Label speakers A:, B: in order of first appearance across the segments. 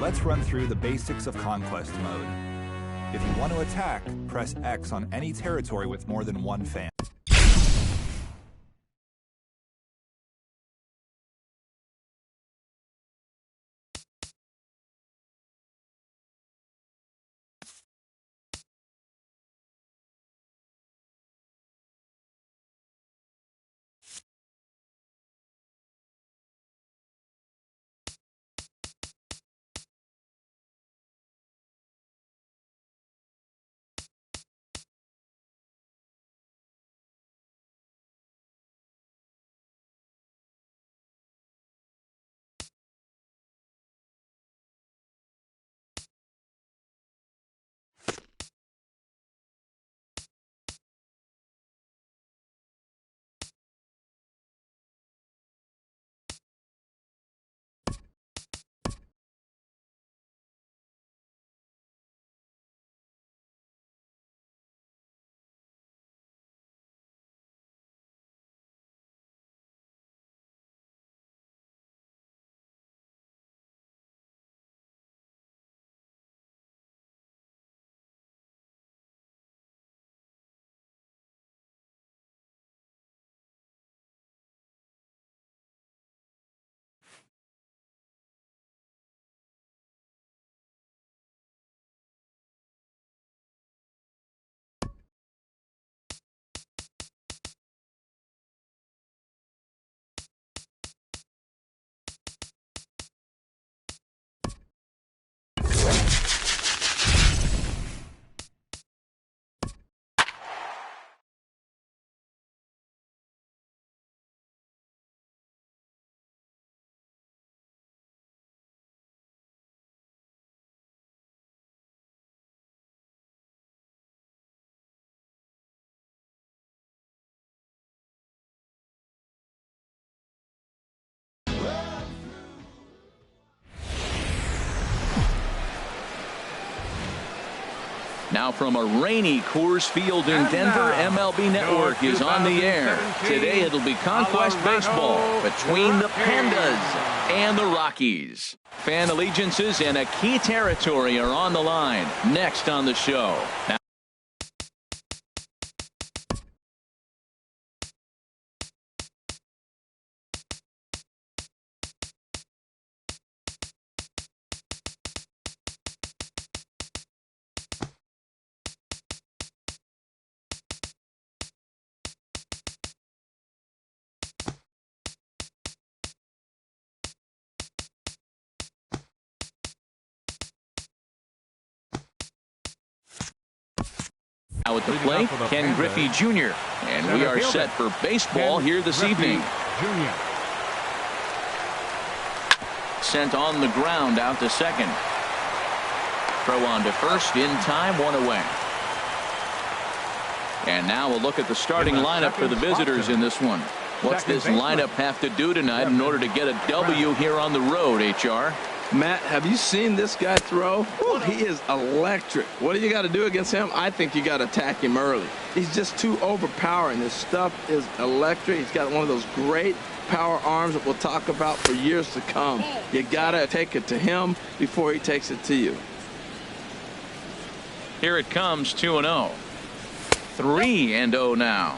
A: Let's run through the basics of Conquest mode. If you want to attack, press X on any territory with more than one fan.
B: Now from a rainy Coors Field in Denver, MLB Network is on the air. Today it'll be Conquest Baseball between the Pandas and the Rockies. Fan allegiances and a key territory are on the line. Next on the show. Now at the plate, Ken Griffey Jr. And we are set for baseball here this evening. Sent on the ground out to second. Throw on to first in time, one away. And now we'll look at the starting lineup for the visitors in this one. What's this lineup have to do tonight in order to get a W here on the road, HR?
C: Matt, have you seen this guy throw? Ooh, he is electric. What do you got to do against him? I think you got to attack him early. He's just too overpowering. His stuff is electric. He's got one of those great power arms that we'll talk about for years to come. You got to take it to him before he takes it to you.
B: Here it comes, 2-0. 3-0 now.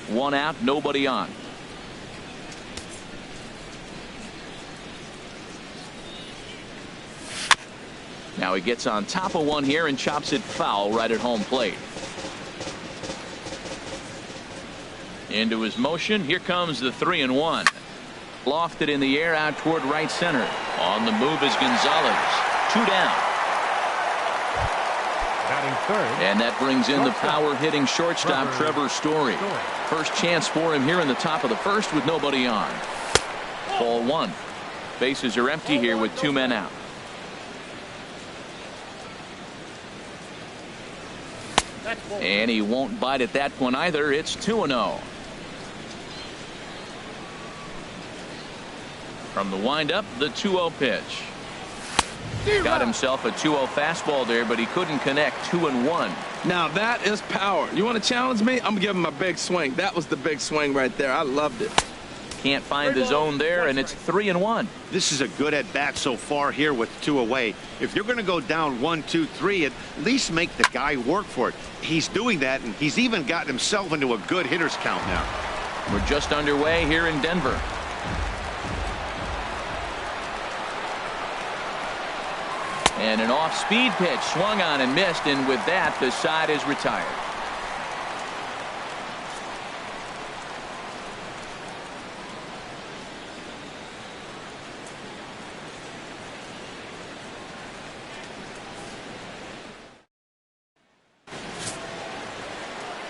B: One out, nobody on. Now he gets on top of one here and chops it foul right at home plate. Into his motion. Here comes the 3-1. Lofted in the air out toward right center. On the move is Gonzalez. 2 down. And that brings in the power-hitting shortstop Trevor Story. First chance for him here in the top of the first with nobody on. Ball 1. Bases are empty here with 2 men out. And he won't bite at that one either. It's 2-0. From the windup, the 2-0 pitch. Got himself a 2-0 fastball there, but he couldn't connect. 2-1.
C: Now that is power. You want to challenge me? I'm going to give him a big swing. That was the big swing right there. I loved it.
B: can't find the zone there, and it's 3-1.
D: This is a good at-bat so far here with 2 away. If you're going to go down 1, 2, 3, at least make the guy work for it. He's doing that, and he's even gotten himself into a good hitter's count now.
B: We're just underway here in Denver. And an off-speed pitch swung on and missed, and with that, the side is retired.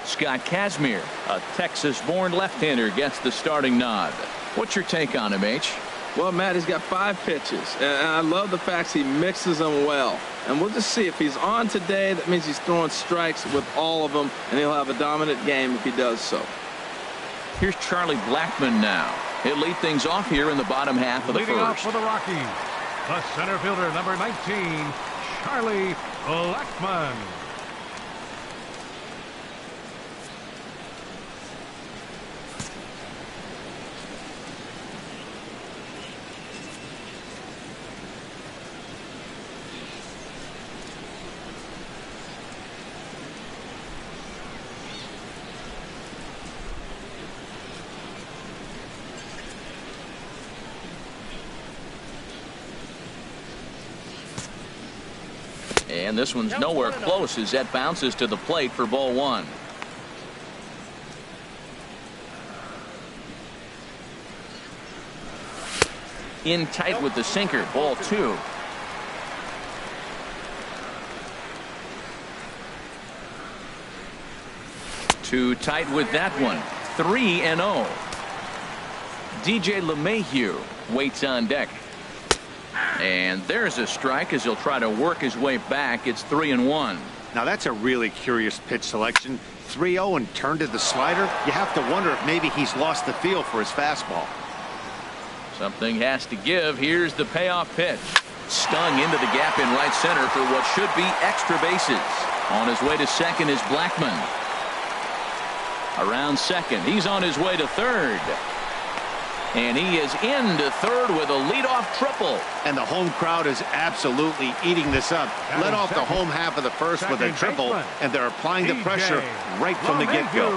B: Scott Kazmir, a Texas-born left-hander, gets the starting nod. What's your take on him, H?
C: Well, Matt, he's got 5 pitches, and I love the fact he mixes them well. And we'll just see if he's on today. That means he's throwing strikes with all of them, and he'll have a dominant game if he does so.
B: Here's Charlie Blackmon now. He'll lead things off here in the bottom half of the
E: Leading off
B: first.
E: for the Rockies, the center fielder, number 19, Charlie Blackmon.
B: And this one's nowhere close as that bounces to the plate for ball 1. In tight with the sinker, ball 2. Too tight with that one. 3-0. DJ LeMahieu waits on deck. And there's a strike as he'll try to work his way back. It's 3-1.
D: Now that's a really curious pitch selection. 3-0 and turned to the slider. You have to wonder if maybe he's lost the feel for his fastball.
B: Something has to give. Here's the payoff pitch. Stung into the gap in right center for what should be extra bases. On his way to second is Blackmon. Around second. He's on his way to third. And he is into third with a leadoff triple.
D: And the home crowd is absolutely eating this up. Led off the home half of the first with a triple, and they're applying the pressure right from the get-go.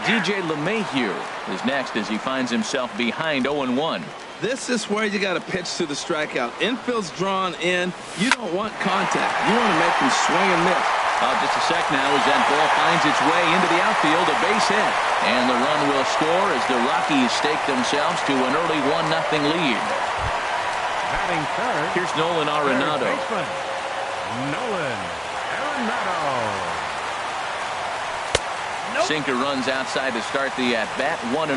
B: DJ LeMahieu is next as he finds himself behind 0-1.
C: This is where you got to pitch to the strikeout. Infield's drawn in. You don't want contact. You want to make him swing and miss.
B: Just a sec now as that ball finds its way into the outfield, a base hit. And the run will score as the Rockies stake themselves to an early 1-0 lead.
E: Batting third.
B: Here's Nolan Arenado.
E: Nolan Arenado.
B: Sinker runs outside to start the at-bat, 1-0.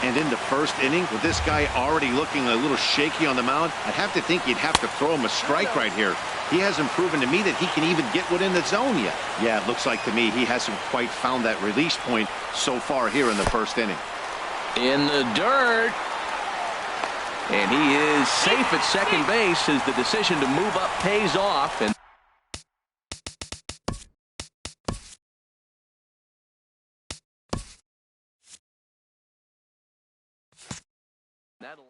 D: And in the first inning, with this guy already looking a little shaky on the mound, I'd have to think you'd have to throw him a strike right here. He hasn't proven to me that he can even get within the zone yet. Yeah, it looks like to me he hasn't quite found that release point so far here in the first inning.
B: In the dirt. And he is safe at second base as the decision to move up pays off. And that'll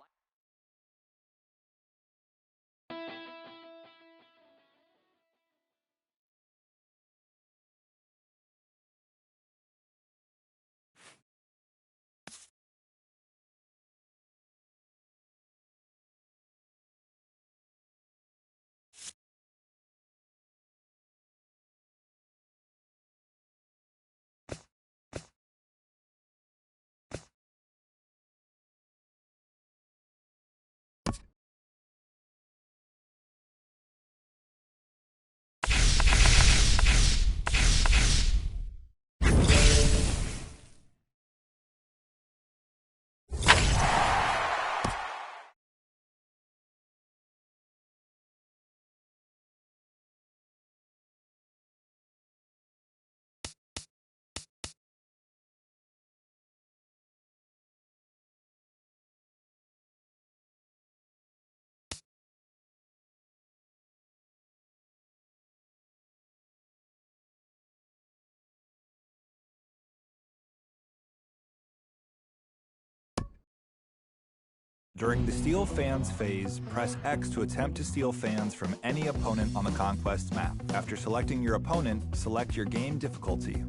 A: During the steal fans phase, press X to attempt to steal fans from any opponent on the Conquest map. After selecting your opponent, select your game difficulty.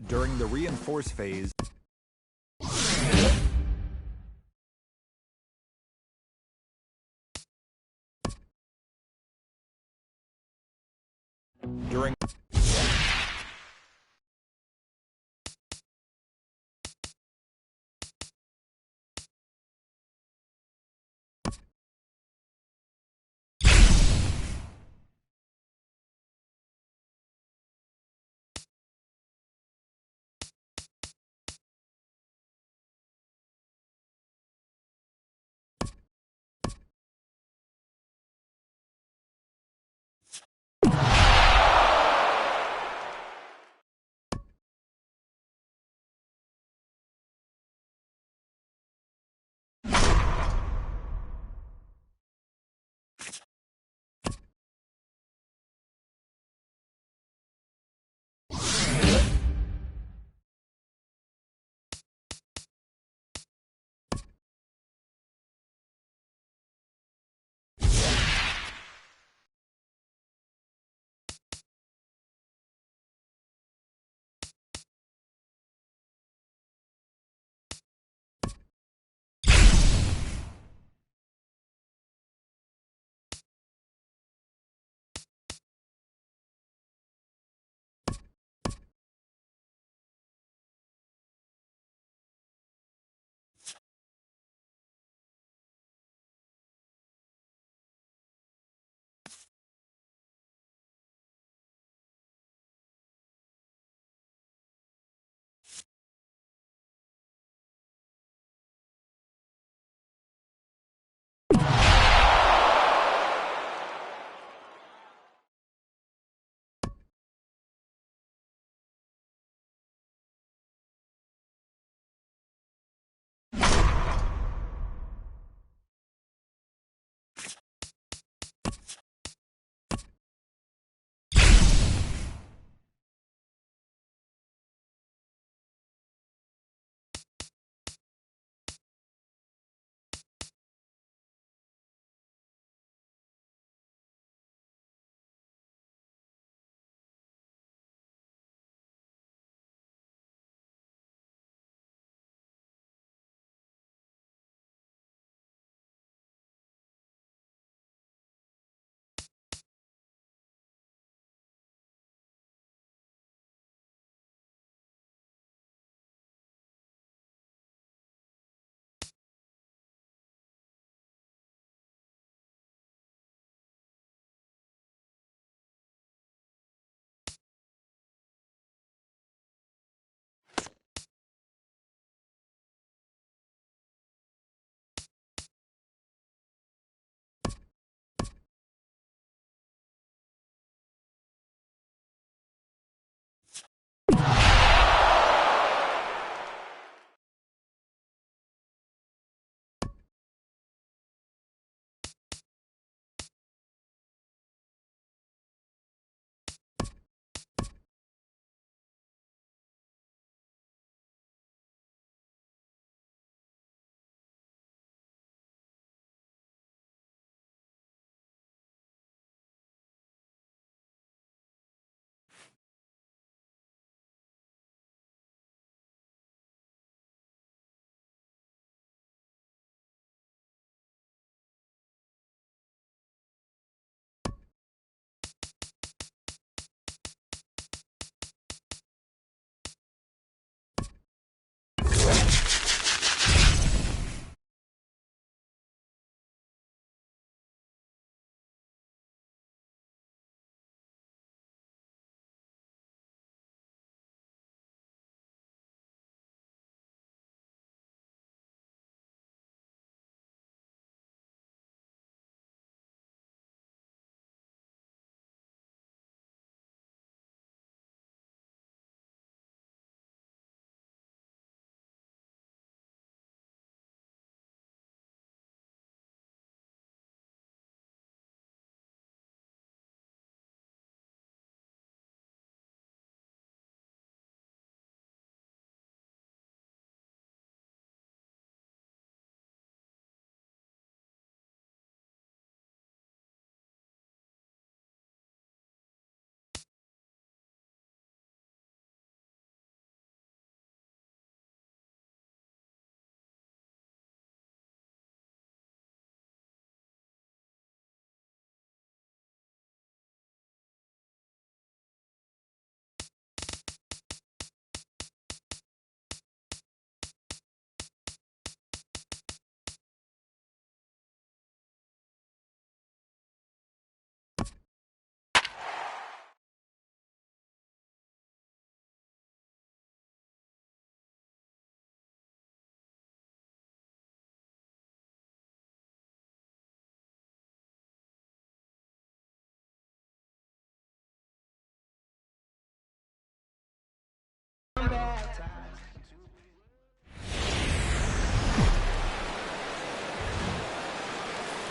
A: During the reinforce phase, during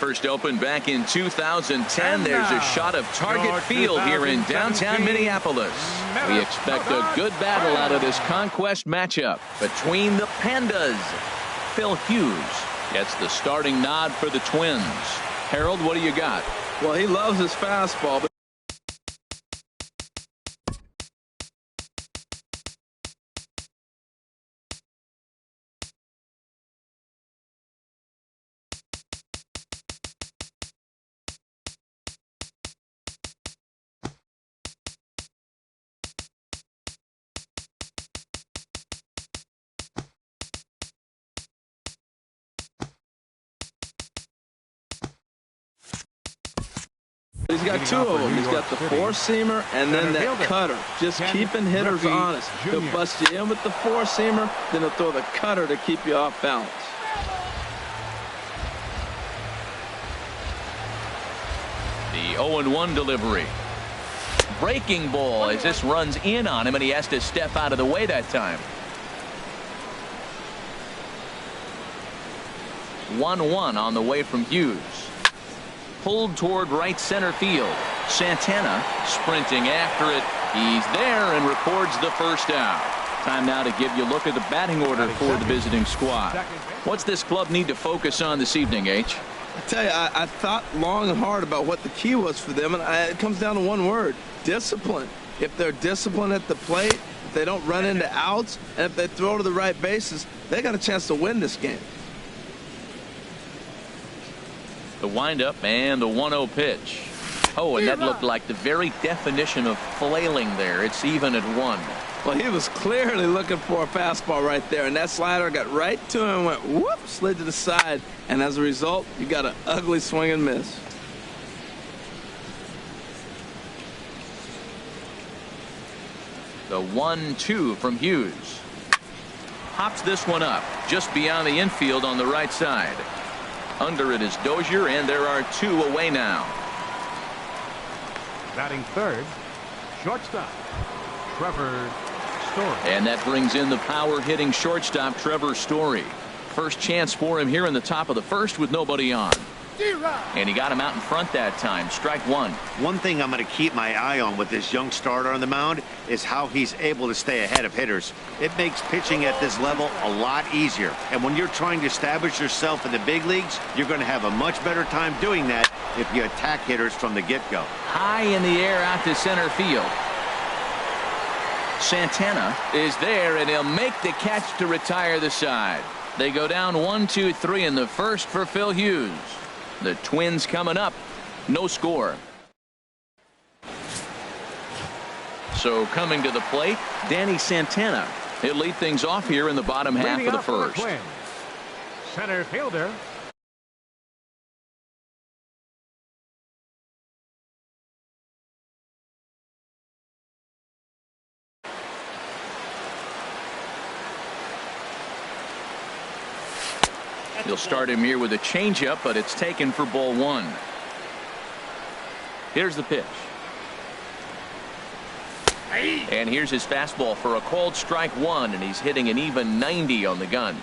B: First opened back in 2010. There's a shot of Target Field here in downtown Minneapolis. We expect a good battle out of this conquest matchup between the Pandas. Phil Hughes gets the starting nod for the Twins. Harold, what do you got?
C: Well, he loves his fastball. He's got two of them. He's got the four-seamer and then that cutter. Just keeping hitters honest. He'll bust you in with the four-seamer, then he'll throw the cutter to keep you off balance.
B: The 0-1 delivery. Breaking ball as this runs in on him, and he has to step out of the way that time. 1-1 on the way from Hughes. Pulled toward right center field. Santana sprinting after it. He's there and records the first out. Time now to give you a look at the batting order for the visiting squad. What's this club need to focus on this evening, H?
C: I tell you, I thought long and hard about what the key was for them, and it comes down to one word: discipline. If they're disciplined at the plate, if they don't run into outs, and if they throw to the right bases, they got a chance to win this game.
B: The windup and the 1-0 pitch. Oh, and that looked like the very definition of flailing there. It's even at 1.
C: Well, he was clearly looking for a fastball right there, and that slider got right to him and went whoop, slid to the side, and as a result, you got an ugly swing and miss.
B: The 1-2 from Hughes. Hops this one up just beyond the infield on the right side. Under it is Dozier, and there are 2 away now.
E: Batting third, shortstop, Trevor Story.
B: And that brings in the power-hitting shortstop, Trevor Story. First chance for him here in the top of the first with nobody on. And he got him out in front that time. Strike one.
D: One thing I'm going to keep my eye on with this young starter on the mound is how he's able to stay ahead of hitters. It makes pitching at this level a lot easier. And when you're trying to establish yourself in the big leagues, you're going to have a much better time doing that if you attack hitters from the get-go.
B: High in the air out to center field. Santana is there, and he'll make the catch to retire the side. They go down 1-2-3 in the first for Phil Hughes. The Twins coming up. No score. So coming to the plate, Danny Santana. He'll lead things off here in the bottom half of the first.
E: Center fielder.
B: He'll start him here with a changeup, but it's taken for ball 1. Here's the pitch. And here's his fastball for a called strike 1, and he's hitting an even 90 on the gun.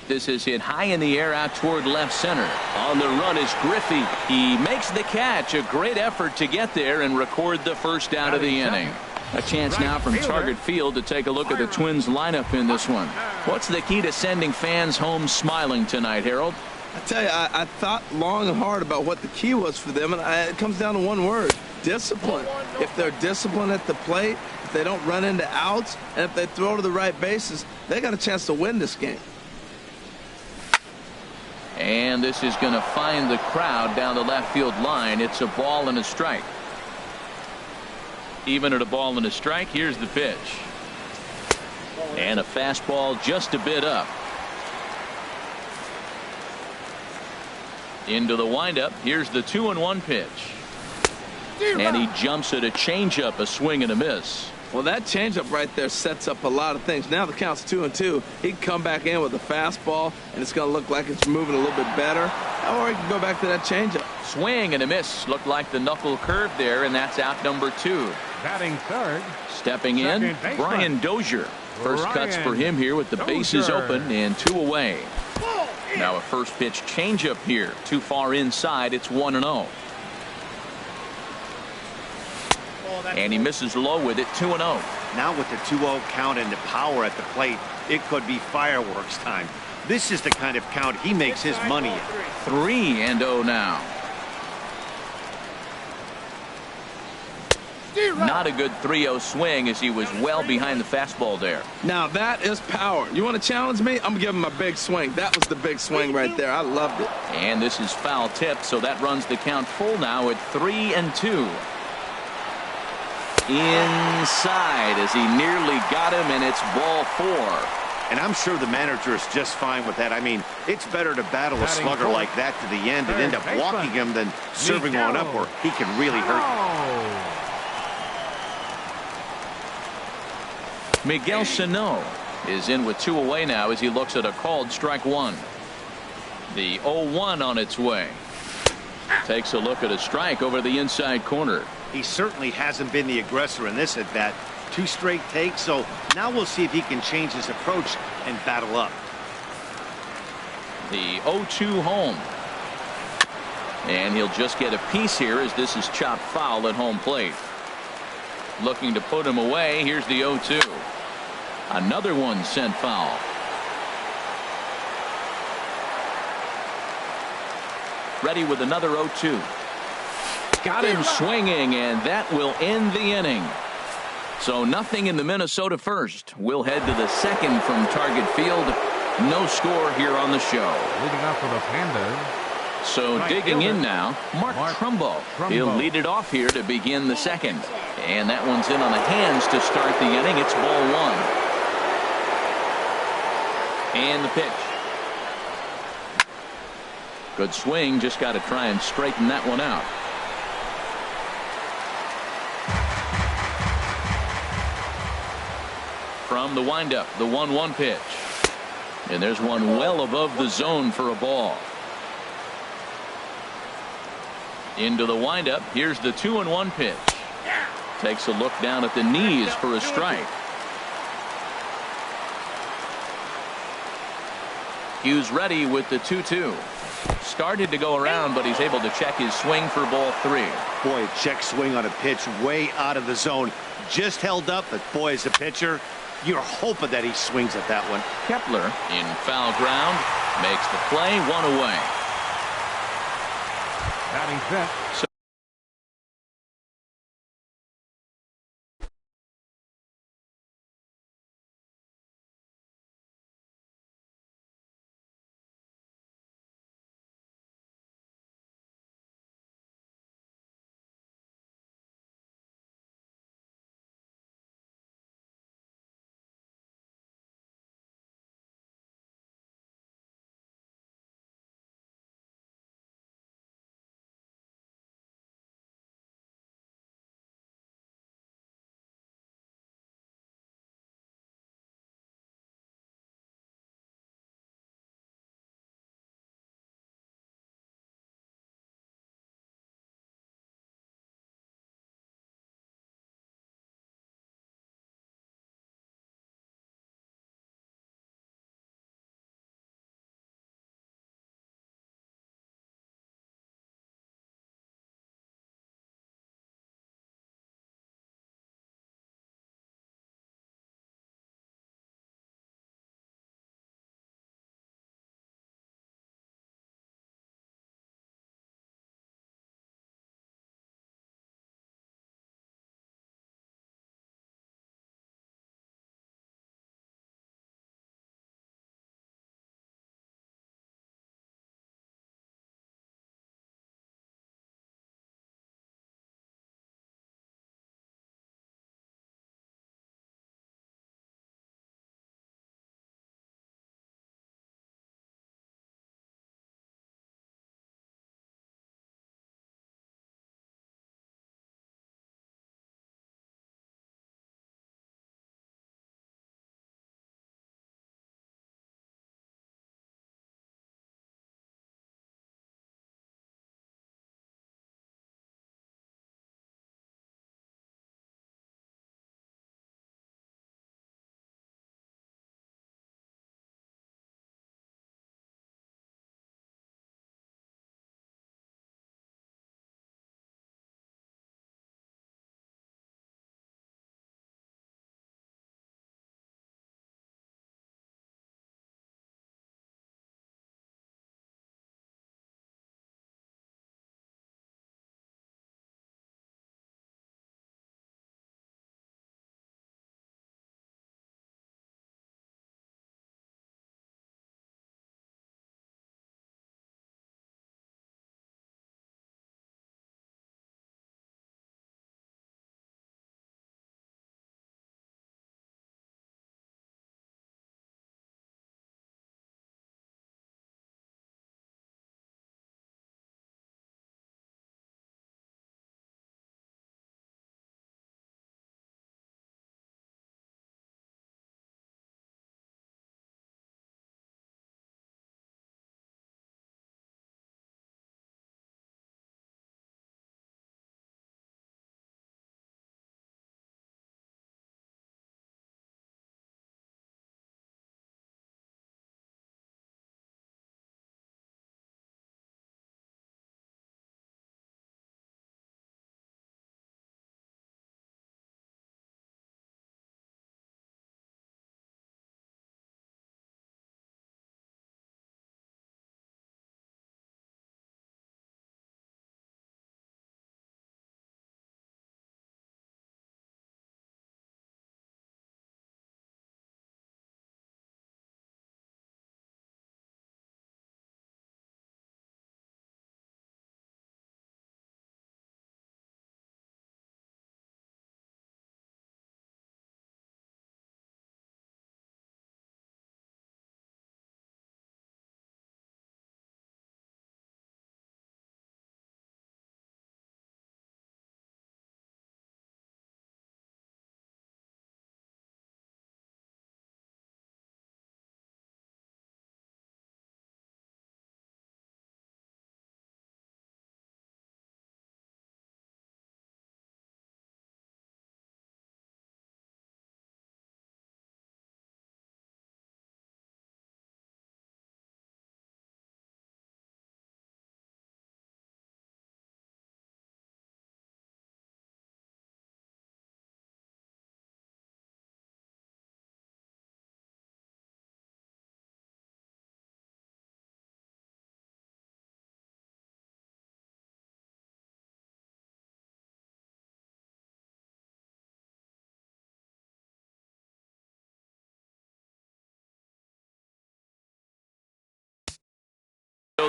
B: This is hit high in the air out toward left center. On the run is Griffey. He makes the catch. A great effort to get there and record the first out of the inning. A chance now from Target Field to take a look at the Twins lineup in this one. What's the key to sending fans home smiling tonight, Harold?
C: I tell you, I thought long and hard about what the key was for them, and it comes down to one word: discipline. If they're disciplined at the plate, if they don't run into outs, and if they throw to the right bases, they got a chance to win this game.
B: And this is going to find the crowd down the left field line. It's a ball and a strike. Even at a ball and a strike, here's the pitch. And a fastball just a bit up. Into the windup. Here's the 2-1 pitch. And he jumps at a changeup, a swing and a miss.
C: Well, that changeup right there sets up a lot of things. Now the count's 2-2. He can come back in with a fastball, and it's going to look like it's moving a little bit better. Or he can go back to that changeup.
B: Swing and a miss. Looked like the knuckle curve there, and that's out number 2.
E: Batting third.
B: Stepping in, Brian Dozier. First cuts for him here with the bases open and 2 away. Now a first pitch changeup here. Too far inside. It's 1-0. And he misses low with it. 2-0.
D: Now with the 2-0 count and the power at the plate, it could be fireworks time. This is the kind of count he makes his money in.
B: 3-0 now. Not a good 3-0 swing as he was well behind the fastball there.
C: Now that is power. You want to challenge me? I'm going to give him a big swing. That was the big swing right there. I loved it.
B: And this is foul tip, so that runs the count full now at 3-2. Inside as he nearly got him, and it's ball 4.
D: And I'm sure the manager is just fine with that. I mean, it's better to battle a slugger like that to the end and end up walking him than serving one up where he can really hurt you.
B: Miguel Sano is in with 2 away now as he looks at a called strike 1. The 0-1 on its way. Takes a look at a strike over the inside corner.
D: He certainly hasn't been the aggressor in this at bat. 2 straight takes, so now we'll see if he can change his approach and battle up.
B: The 0-2 home. And he'll just get a piece here as this is chopped foul at home plate. Looking to put him away. Here's the 0-2. Another one sent foul. Ready with another 0-2. Got him swinging, and that will end the inning. So nothing in the Minnesota first. We'll head to the second from Target Field. No score here on the show.
E: Leading off for the Pandas.
B: So digging in now, Mark Trumbo. He'll lead it off here to begin the second. And that one's in on the hands to start the inning. It's ball 1. And the pitch. Good swing. Just got to try and straighten that one out. From the windup, the 1-1 pitch. And there's one well above the zone for a ball. Into the windup. Here's the 2-1 pitch. Takes a look down at the knees for a strike. Hughes ready with the 2-2. Started to go around, but he's able to check his swing for ball 3.
D: Boy, a check swing on a pitch way out of the zone. Just held up, but boy, as a pitcher, you're hoping that he swings at that one.
B: Kepler in foul ground makes the play, 1 away.
E: Batting fifth.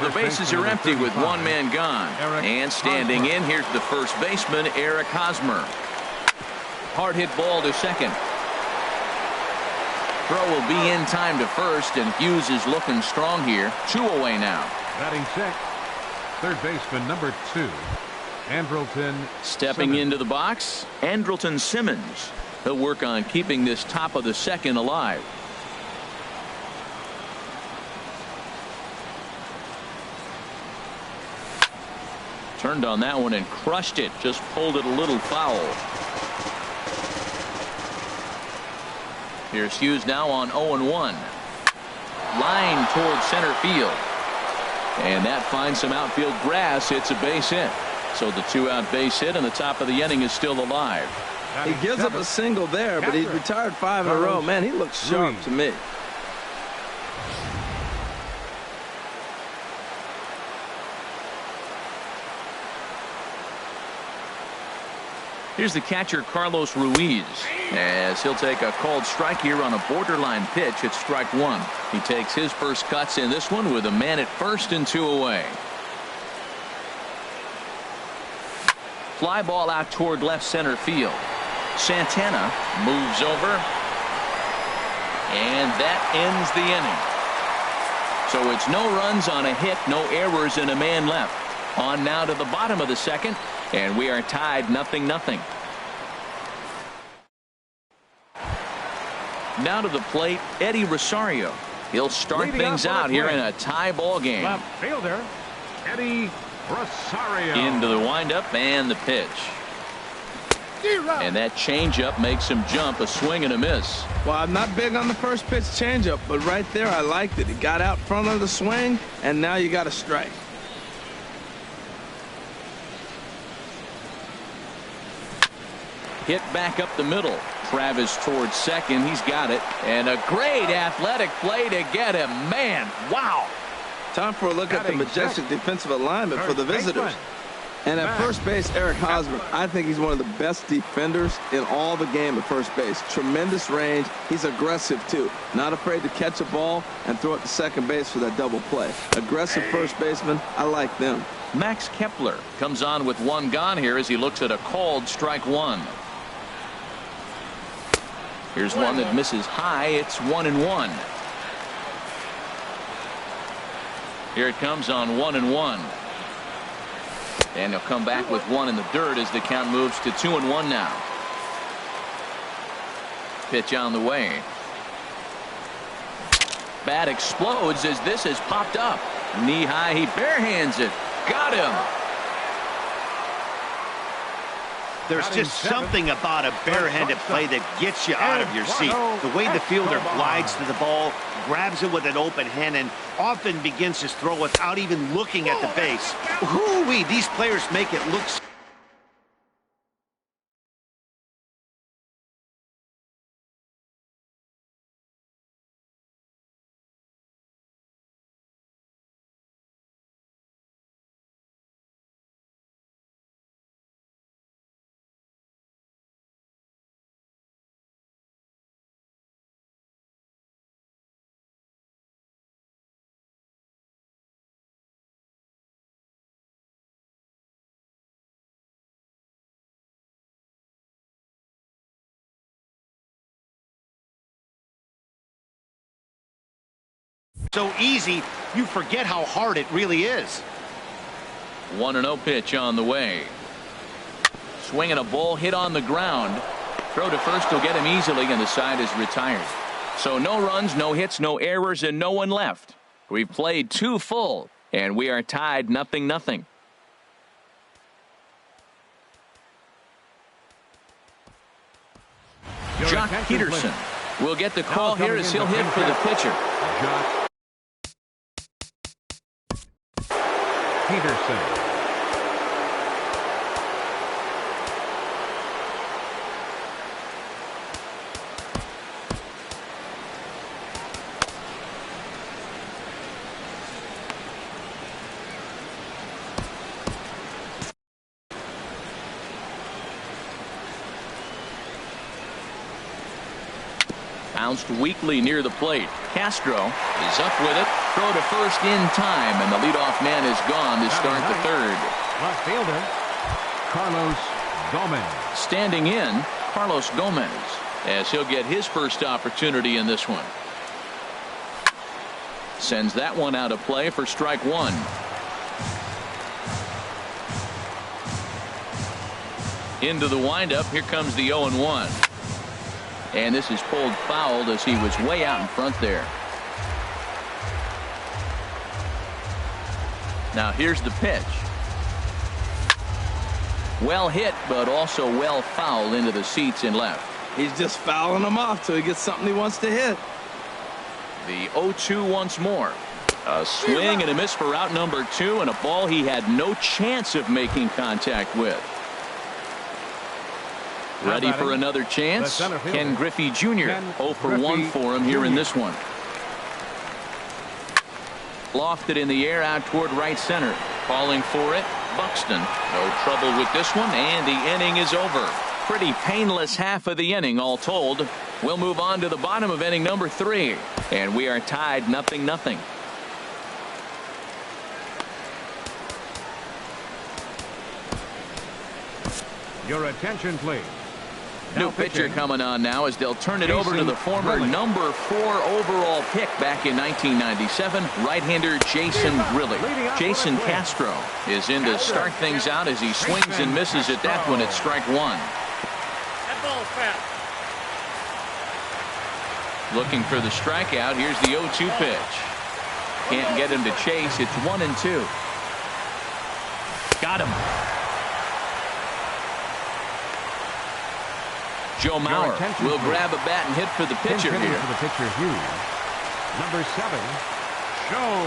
B: the bases are empty with one man gone. And standing in, here's the first baseman, Eric Hosmer. Hard hit ball to second. Throw will be in time to first, and Hughes is looking strong here. 2 away now.
E: Batting sixth, third baseman number 2, Andrelton.
B: Stepping
E: Simmons.
B: into the box, Andrelton Simmons. He'll work on keeping this top of the second alive. Turned on that one and crushed it. Just pulled it a little foul. Here's Hughes now on 0-1. Line towards center field. And that finds some outfield grass. It's a base hit. So the 2-out base hit and the top of the inning is still alive.
C: He gives up a single there, but he's retired 5 in a row. Man, he looks sharp to me.
B: Here's the catcher, Carlos Ruiz, as he'll take a called strike here on a borderline pitch. It's strike 1. He takes his first cuts in this one with a man at first and 2 away. Fly ball out toward left center field. Santana moves over, and that ends the inning. So it's no runs on a hit, no errors, and a man left. On now to the bottom of the second, and we are tied 0-0. Now to the plate, Eddie Rosario. He'll start things out here in a tie ball game.
E: Left fielder, Eddie Rosario.
B: Into the windup and the pitch. And that changeup makes him jump. A swing and a miss.
C: Well, I'm not big on the first pitch changeup, but right there I liked it. He got out front of the swing, and now you got a strike.
B: Hit back up the middle. Travis towards second. He's got it. And a great athletic play to get him. Man, wow.
C: Time for a look at the majestic defensive alignment for the visitors. And at first base, Eric Hosmer, I think he's one of the best defenders in all the game at first base. Tremendous range. He's aggressive, too. Not afraid to catch a ball and throw it to second base for that double play. Aggressive first baseman. I like them.
B: Max Kepler comes on with 1 gone here as he looks at a called strike 1. Here's one that misses high. It's 1-1. Here it comes on 1-1. And he'll come back with 1 in the dirt as the count moves to 2-1 now. Pitch on the way. Bat explodes as this has popped up. Knee high, he barehands it. Got him.
D: There's just something about a barehanded play that gets you out of your seat. The way the fielder glides to the ball, grabs it with an open hand, and often begins his throw without even looking at the base. Hoo-wee, these players make it look so. So easy, you forget how hard it really is.
B: 1-0 pitch on the way. Swinging a ball hit on the ground. Throw to first will get him easily, and the side is retired. So no runs, no hits, no errors, and no one left. We've played 2 full, and we are tied 0-0. Jock Peterson will get the call here as he'll hit for the pitcher.
E: Peterson.
B: Bounced weakly near the plate. Castro is up with it. Throw to first in time, and the leadoff man is gone to start the third.
E: Left fielder, Carlos Gomez.
B: Standing in, Carlos Gomez, as he'll get his first opportunity in this one. Sends that one out of play for strike one. Into the windup. Here comes the 0-1. And this is pulled foul as he was way out in front there. Now here's the pitch. Well hit, but also well fouled into the seats and left.
C: He's just fouling them off till he gets something he wants to hit.
B: The 0-2 once more. A swing and a miss for out number 2, and a ball he had no chance of making contact with. Ready for another chance. Ken Griffey Jr. 0 for 1 for him here in this one. Lofted in the air out toward right center. Calling for it, Buxton. No trouble with this one, and the inning is over. Pretty painless half of the inning all told. We'll move on to the bottom of inning number 3, and we are tied 0-0.
E: Your attention, please.
B: New pitcher coming on now as they'll turn it over to the former number 4 overall pick back in 1997, right-hander Jason Grilly. Jason Castro is in to start things out as he swings and misses at that one at strike 1.
F: That ball's foul.
B: Looking for the strikeout. Here's the 0-2 pitch. Can't get him to chase. It's 1-2. Got him. Joe Mauer will grab a bat and hit for the pitcher here.
E: For the pitcher, Hughes. Number 7, Joe.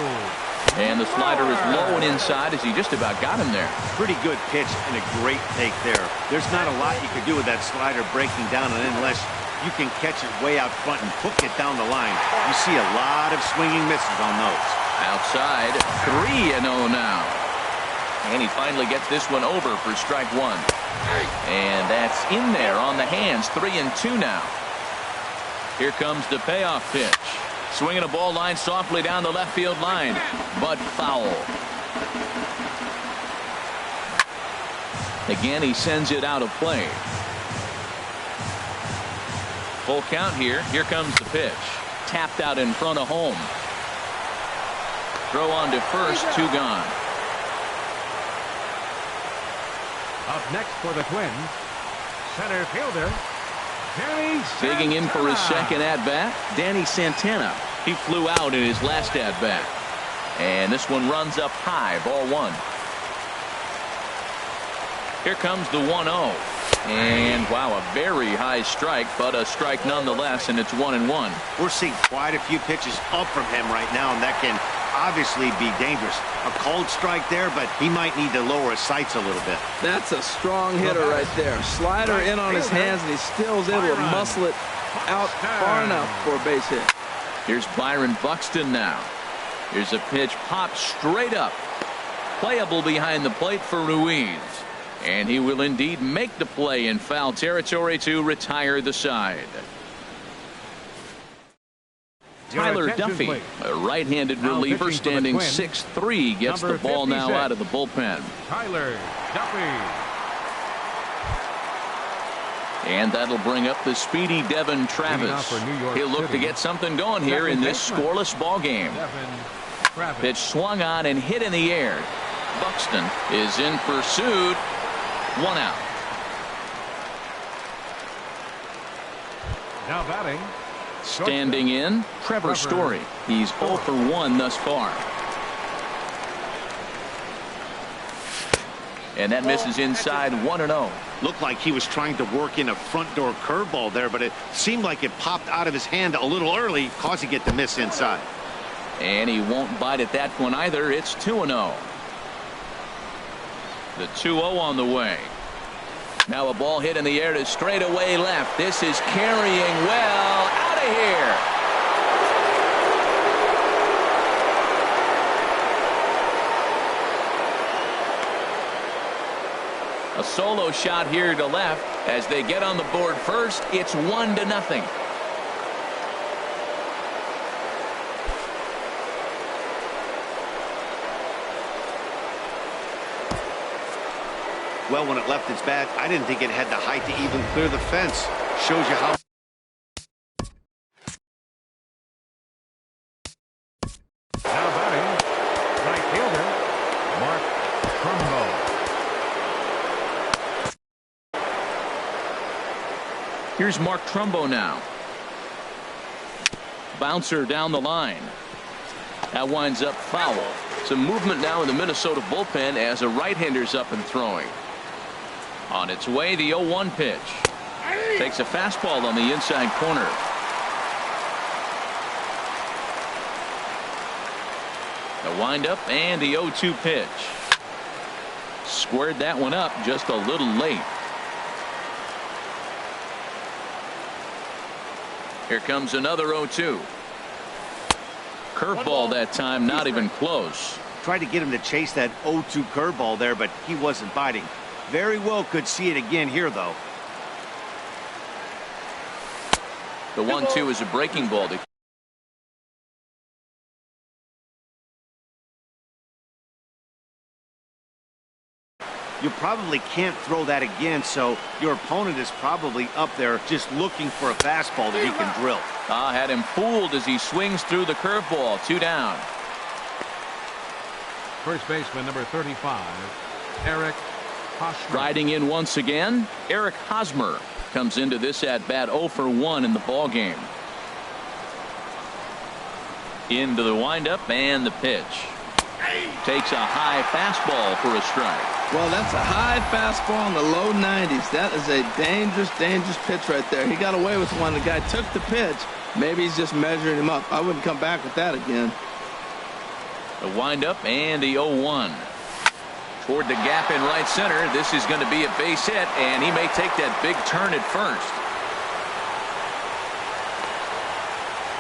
B: And the slider is low and inside as he just about got him there.
D: Pretty good pitch and a great take there. There's not a lot you could do with that slider breaking down, and unless you can catch it way out front and hook it down the line, you see a lot of swinging misses on those.
B: Outside, 3-0 now. And he finally gets this one over for strike 1. And that's in there on the hands. 3-2 now. Here comes the payoff pitch. Swinging a ball line softly down the left field line, but foul. Again, he sends it out of play. Full count here. Here comes the pitch. Tapped out in front of home. Throw on to first. 2 gone.
E: Up next for the Twins, center fielder, Danny Santana.
B: Digging in for his second at-bat, Danny Santana. He flew out in his last at-bat. And this one runs up high, ball 1. Here comes the 1-0. And, wow, a very high strike, but a strike nonetheless, and it's 1-1.
D: We're seeing quite a few pitches up from him right now, and that can obviously be dangerous. A cold strike there, but he might need to lower his sights a little bit.
C: That's a strong hitter right there. Slider in on his hands, and he still is able to muscle it out far enough for a base hit.
B: Here's Byron Buxton now. Here's a pitch popped straight up. Playable behind the plate for Ruiz. And he will indeed make the play in foul territory to retire the side. Tyler Duffy, a right-handed reliever standing 6'3", gets the ball now out of the bullpen.
E: Tyler Duffy.
B: And that'll bring up the speedy Devon Travis. He'll look to get something going here in this scoreless ball game. Pitch swung on and hit in the air. Buxton is in pursuit. 1 out.
E: Now batting.
B: Standing in, Trevor Story. He's 0 for 1 thus far. And that misses inside. 1-0.
D: Looked like he was trying to work in a front door curveball there, but it seemed like it popped out of his hand a little early, causing it to miss inside.
B: And he won't bite at that one either. It's 2-0. The 2-0 on the way. Now a ball hit in the air to straightaway left. This is carrying well. Out of here. A solo shot here to left as they get on the board first. It's 1-0.
D: well when it left its bat. I didn't think it had the height to even clear the fence. Shows you how.
E: Now batting, right fielder, Mark Trumbo.
B: Here's Mark Trumbo now. Bouncer down the line. That winds up foul. Some movement now in the Minnesota bullpen as a right-hander's up and throwing. On its way, the 0-1 pitch. Takes a fastball on the inside corner. The windup and the 0-2 pitch. Squared that one up just a little late. Here comes another 0-2. Curveball that time, not even close.
D: Tried to get him to chase that 0-2 curveball there, but he wasn't biting. Very well could see it again here, though.
B: The 1-2 is a breaking ball.
D: You probably can't throw that again, so your opponent is probably up there just looking for a fastball that he can drill.
B: Had him fooled as he swings through the curveball. 2 down.
E: First baseman number 35, Eric Cashner.
B: Riding in once again, Eric Hosmer comes into this at bat 0 for 1 in the ball game. Into the windup and the pitch. Takes a high fastball for a strike.
C: Well, that's a high fastball in the low 90s. That is a dangerous, dangerous pitch right there. He got away with one. The guy took the pitch. Maybe he's just measuring him up. I wouldn't come back with that again.
B: The windup and the 0-1. Toward the gap in right center. This is going to be a base hit, and he may take that big turn at first.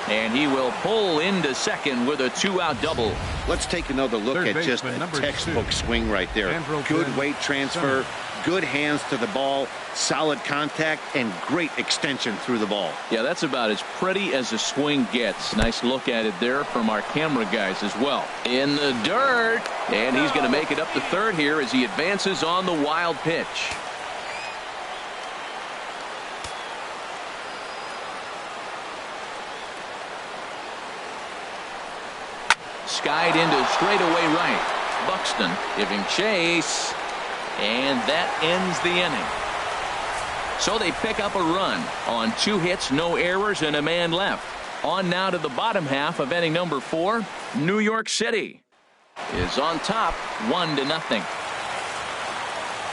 B: And he will pull into second with a 2-out double.
D: Let's take another look at just a textbook swing right there. Good weight transfer, good hands to the ball, solid contact, and great extension through the ball.
B: Yeah, that's about as pretty as a swing gets. Nice look at it there from our camera guys as well. In the dirt, and he's going to make it up to third here as he advances on the wild pitch. Skied into straightaway right. Buxton giving chase, and that ends the inning. So they pick up a run on 2 hits, no errors, and a man left. On now to the bottom half of inning number 4. New York City is on top 1-0.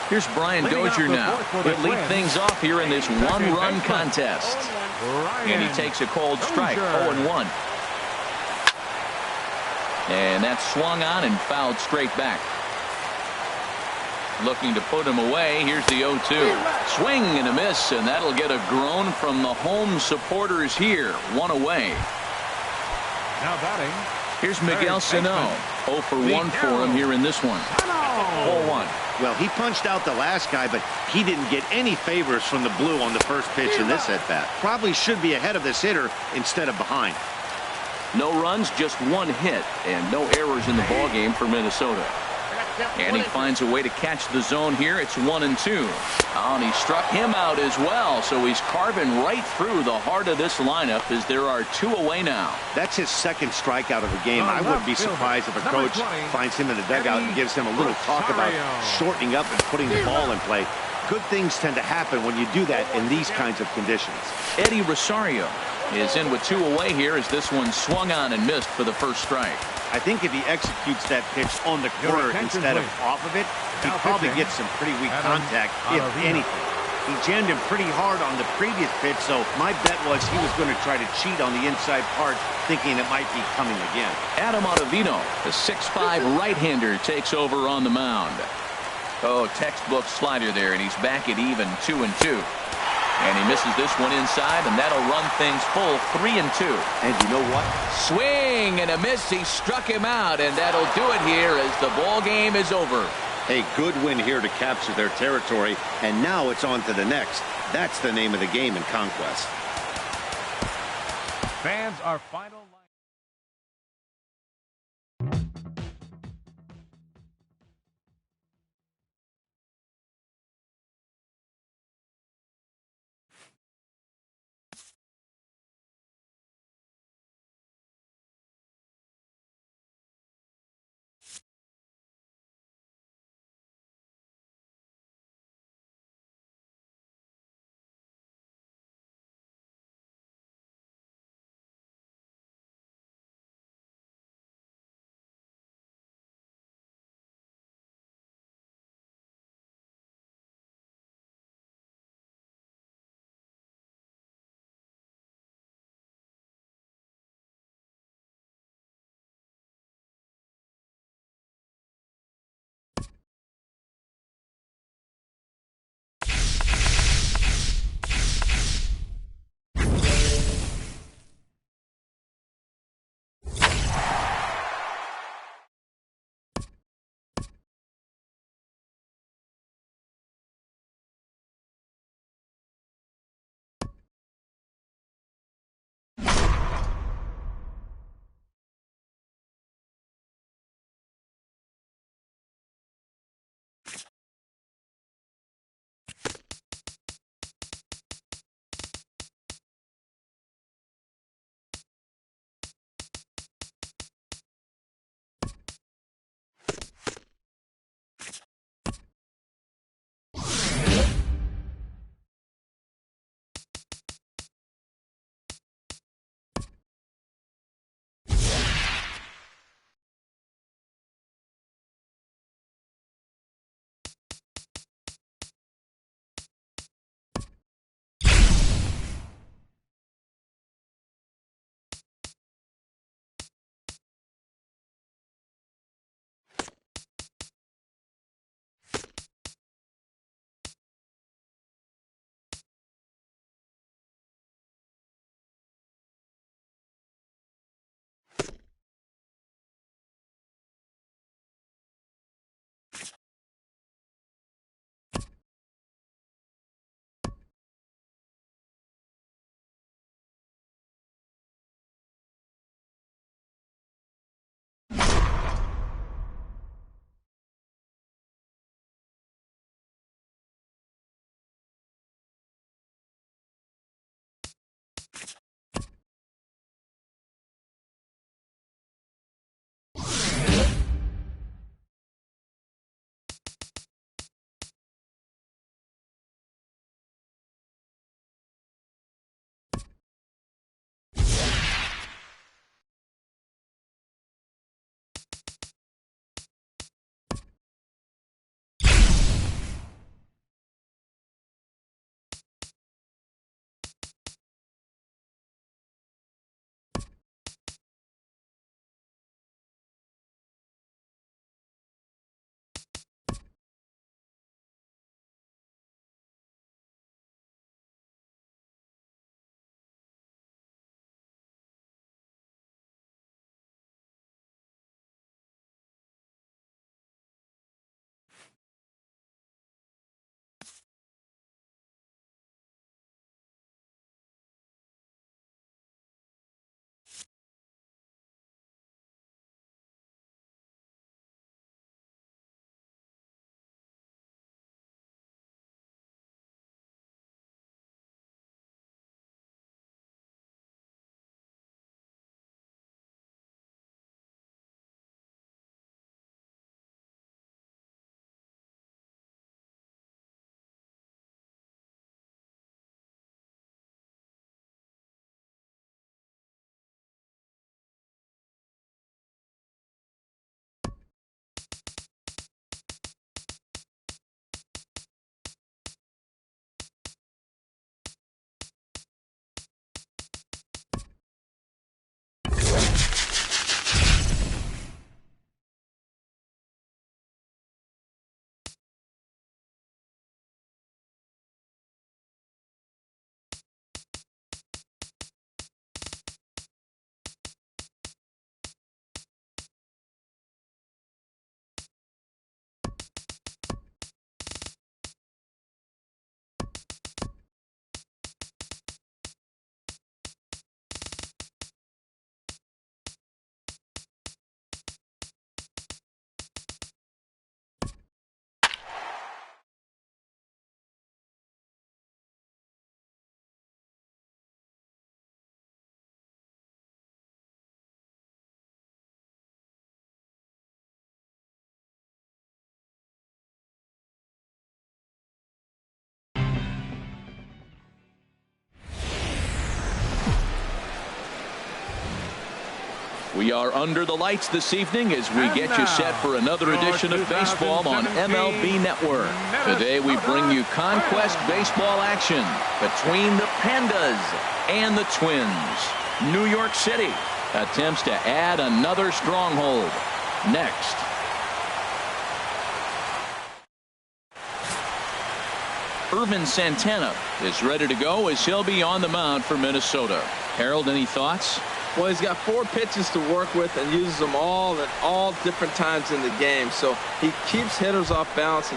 B: Here's Brian Dozier now. He'll lead things off here in this 1-run contest. And he takes a cold strike, 0-1. And that's swung on and fouled straight back. Looking to put him away. Here's the 0-2. Swing and a miss, and that'll get a groan from the home supporters here. 1 away.
E: Now batting.
B: Here's Miguel Sano. 0 for 1 for him here in this one. 4-1.
D: Well, he punched out the last guy, but he didn't get any favors from the blue on the first pitch in this at-bat. Probably should be ahead of this hitter instead of behind.
B: No runs, just 1 hit, and no errors in the ball game for Minnesota. And he finds a way to catch the zone here. It's 1-2. Oh, and he struck him out as well, so he's carving right through the heart of this lineup as there are 2 away now.
D: That's his second strikeout of the game. I wouldn't be surprised if a coach finds him in the dugout and gives him a little talk about shortening up and putting the ball in play. Good things tend to happen when you do that in these kinds of conditions.
B: Eddie Rosario is in with 2 away here as this one swung on and missed for the first strike.
D: I think if he executes that pitch on the corner instead of off of it, he probably gets some pretty weak contact, if anything. He jammed him pretty hard on the previous pitch, so my bet was he was going to try to cheat on the inside part, thinking it might be coming again.
B: Adam Ottavino, the 6'5" right-hander, takes over on the mound. Oh, textbook slider there, and he's back at even 2-2. And he misses this one inside, and that'll run things full 3-2.
D: And you know what?
B: Swing and a miss. He struck him out, and that'll do it here as the ball game is over.
D: A good win here to capture their territory, and now it's on to the next. That's the name of the game in Conquest.
E: Fans are final.
B: We are under the lights this evening as we get you set for another edition of baseball on MLB Network. Today we bring you Conquest baseball action between the Pandas and the Twins. New York City attempts to add another stronghold. Next. Irvin Santana is ready to go as he'll be on the mound for Minnesota. Harold, any thoughts?
C: Well, he's got 4 pitches to work with and uses them all at all different times in the game. So he keeps hitters off balance.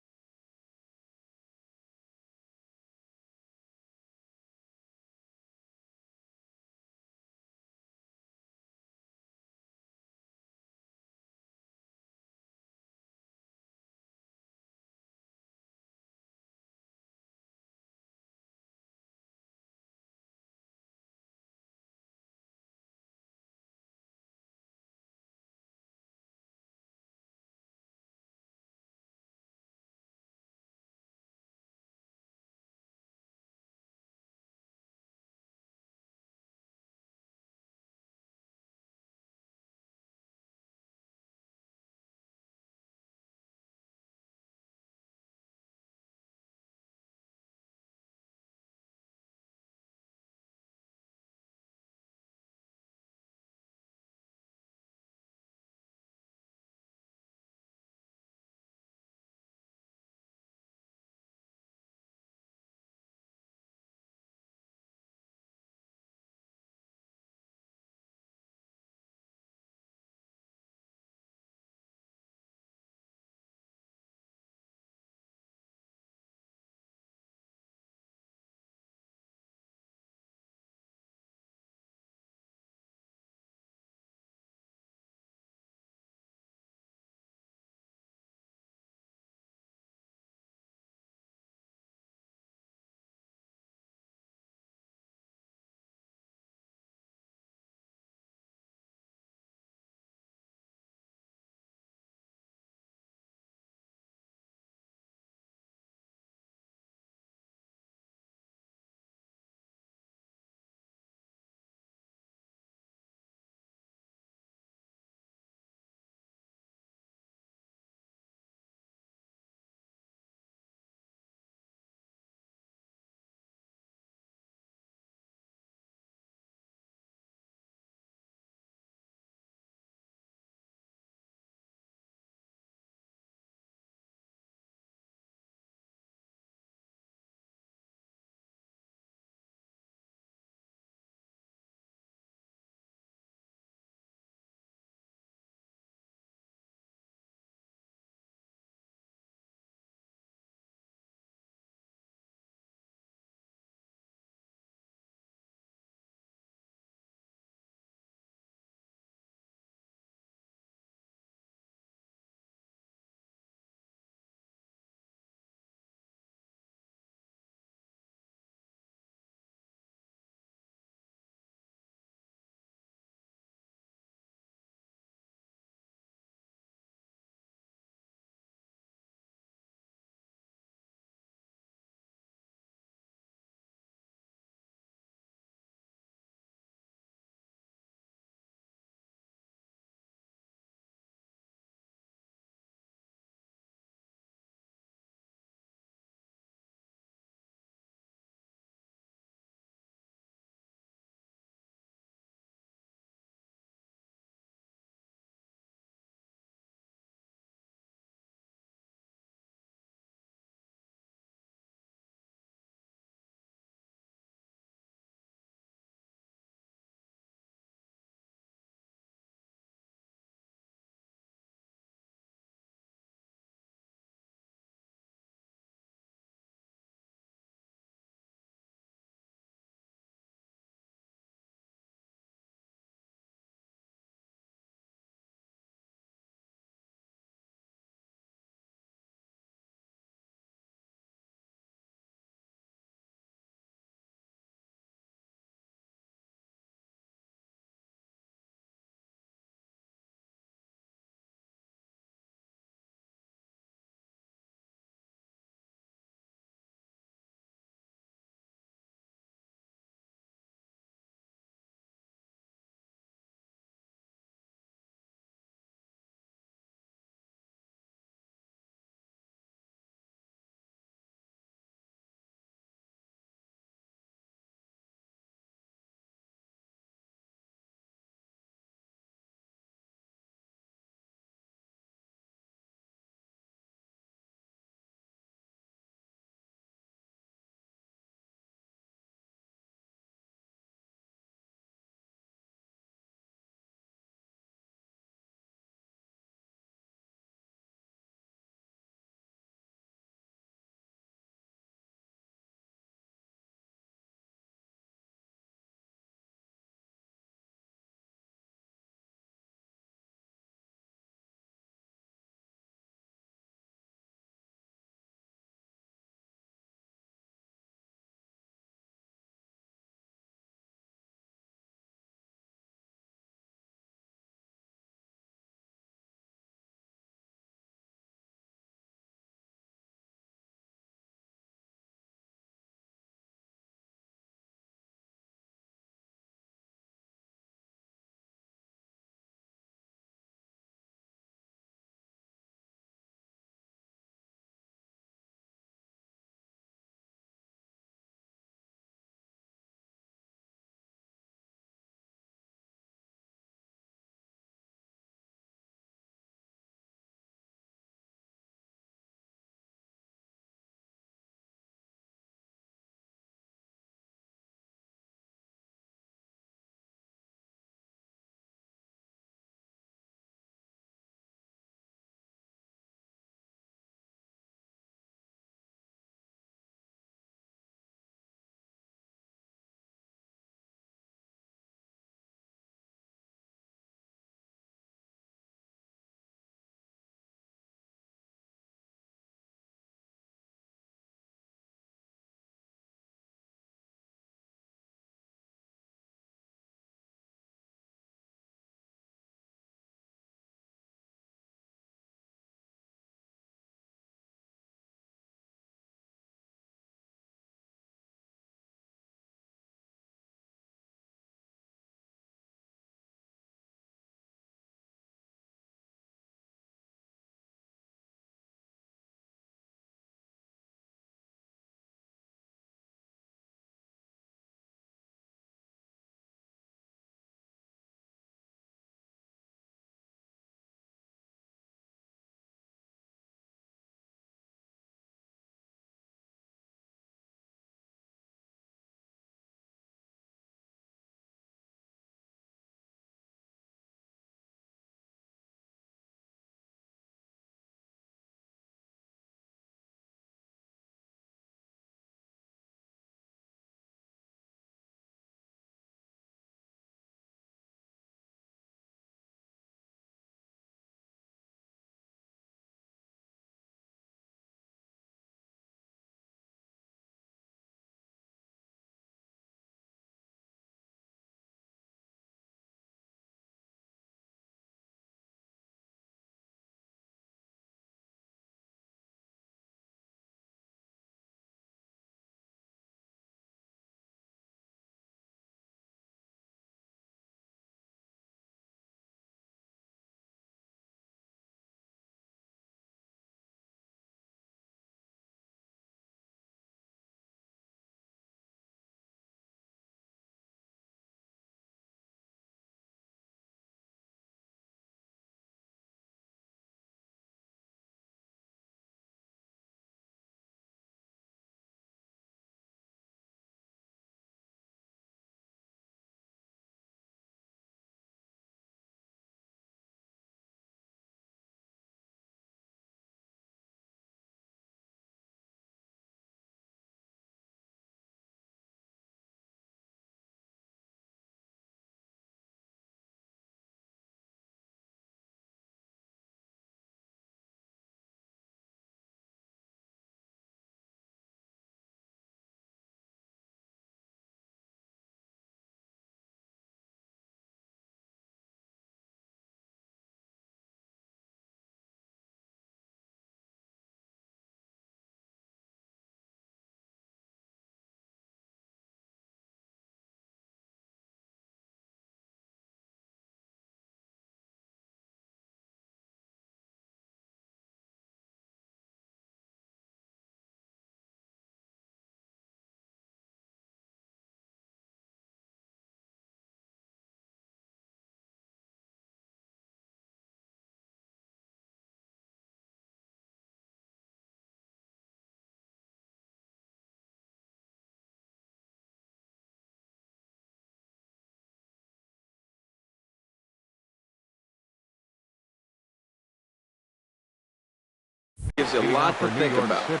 C: Gives you a lot to think about.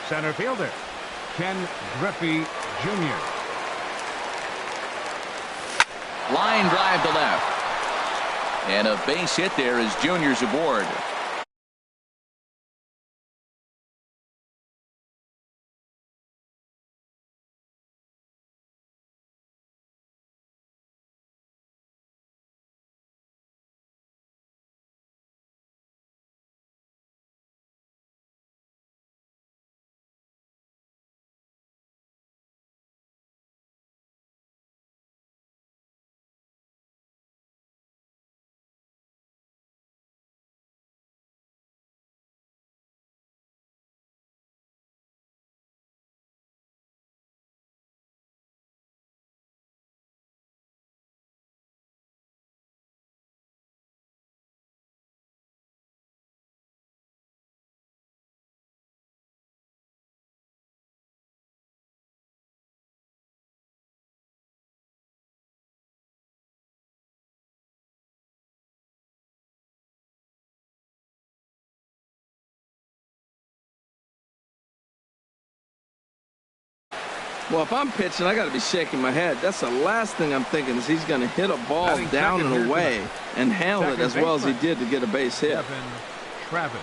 E: Center fielder, Ken Griffey Jr.
B: Line drive to left. And a base hit there as Junior's aboard.
C: Well, if I'm pitching, I got to be shaking my head. That's the last thing I'm thinking is he's going to hit a ball down and away and handle it as well as he did to get a base hit.
E: Devon Travis.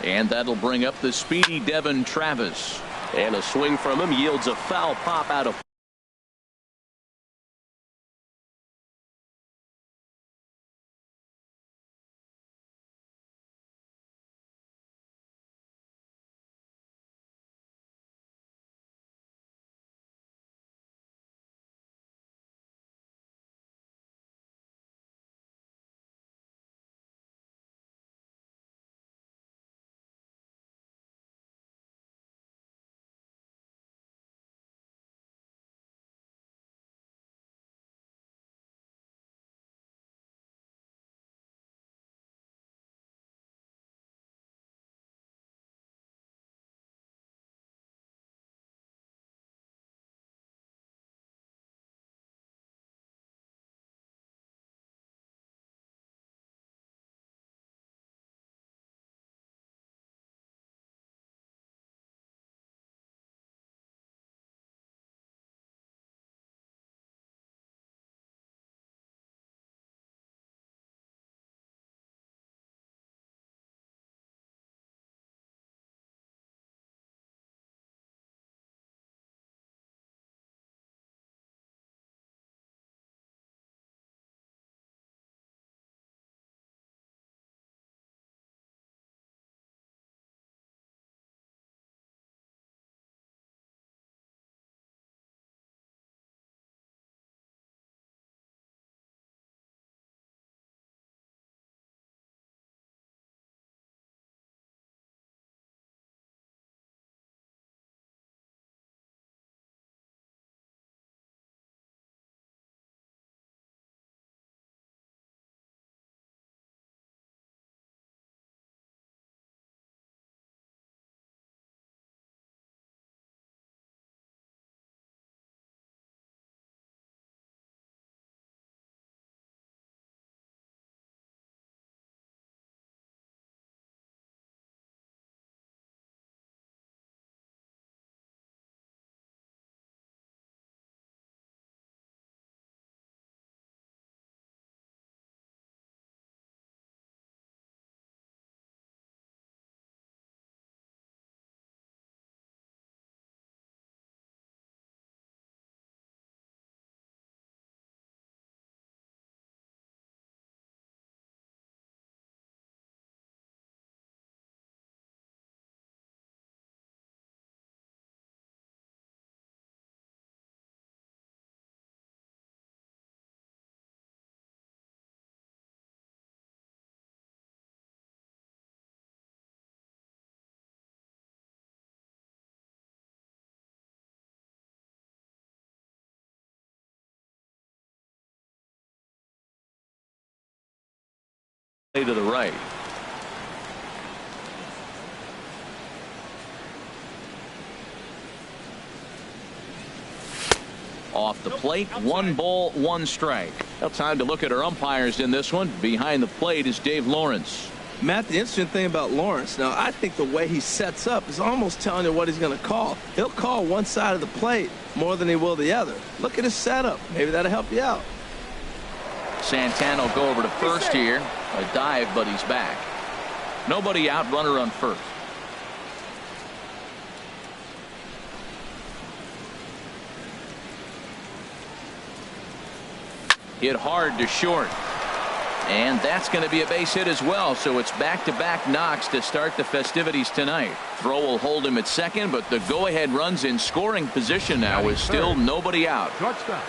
B: And that'll bring up the speedy Devon Travis. And a swing from him yields a foul pop out of to the right. Off the plate, 1 ball, 1 strike. Well, time to look at our umpires in this one. Behind the plate is Dave Lawrence.
C: Matt, the interesting thing about Lawrence, now I think the way he sets up is almost telling you what he's going to call. He'll call one side of the plate more than he will the other. Look at his setup. Maybe that'll help you out.
B: Santana will go over to first here. A dive, but he's back. Nobody out, runner on first. Hit hard to short. And that's going to be a base hit as well. So it's back-to-back knocks to start the festivities tonight. Throw will hold him at second, but the go-ahead runs in scoring position now with still nobody out.
E: Shortstop,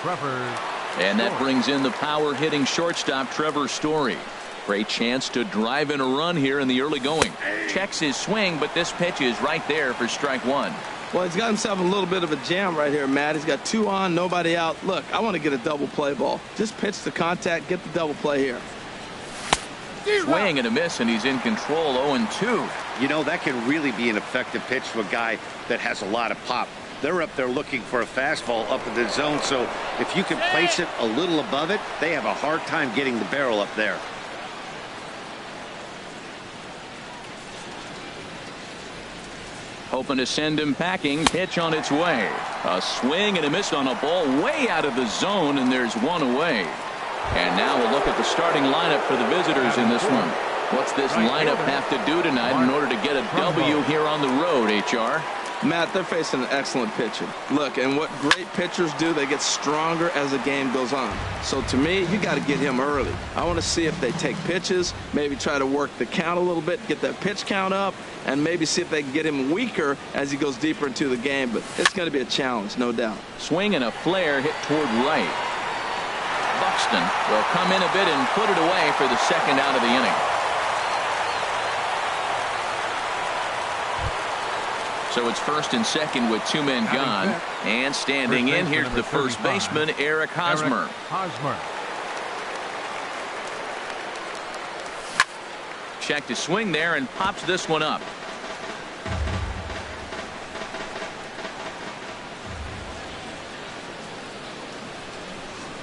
E: Trevor.
B: And that brings in the power-hitting shortstop, Trevor Story. Great chance to drive in a run here in the early going. Checks his swing, but this pitch is right there for strike 1.
C: Well, he's got himself a little bit of a jam right here, Matt. He's got 2 on, nobody out. Look, I want to get a double play ball. Just pitch the contact, get the double play here.
B: Swing and a miss, and he's in control. 0-2.
D: You know, that can really be an effective pitch to a guy that has a lot of pop. They're up there looking for a fastball up in the zone, so if you can place it a little above it, they have a hard time getting the barrel up there.
B: Hoping to send him packing. Pitch on its way. A swing and a miss on a ball way out of the zone, and there's 1 away. And now we'll look at the starting lineup for the visitors in this one. What's this lineup have to do tonight in order to get a W here on the road, HR?
C: Matt, they're facing an excellent pitcher. Look, and what great pitchers do, they get stronger as the game goes on. So to me, you got to get him early. I want to see if they take pitches, maybe try to work the count a little bit, get that pitch count up, and maybe see if they can get him weaker as he goes deeper into the game. But it's going to be a challenge, no doubt.
B: Swing and a flare hit toward right. Buxton will come in a bit and put it away for the second out of the inning. So it's first and second with 2 men gone. And standing in, here's the first baseman, Eric Hosmer. Check to swing there and pops this one up.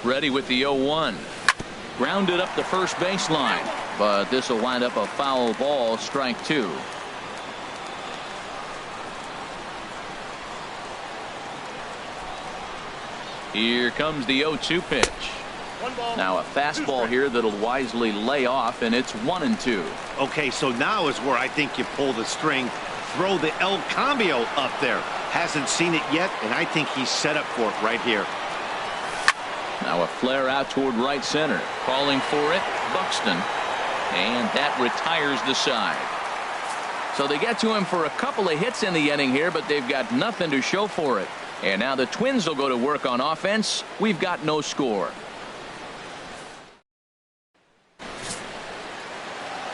B: Ready with the 0-1. Grounded up the first baseline. But this will wind up a foul ball, strike 2. Here comes the 0-2 pitch. Now a fastball here that'll wisely lay off, and it's 1-2.
D: Okay, so now is where I think you pull the string. Throw the El Cambio up there. Hasn't seen it yet, and I think he's set up for it right here.
B: Now a flare out toward right center. Calling for it, Buxton. And that retires the side. So they get to him for a couple of hits in the inning here, but they've got nothing to show for it. And now the Twins will go to work on offense. We've got no score.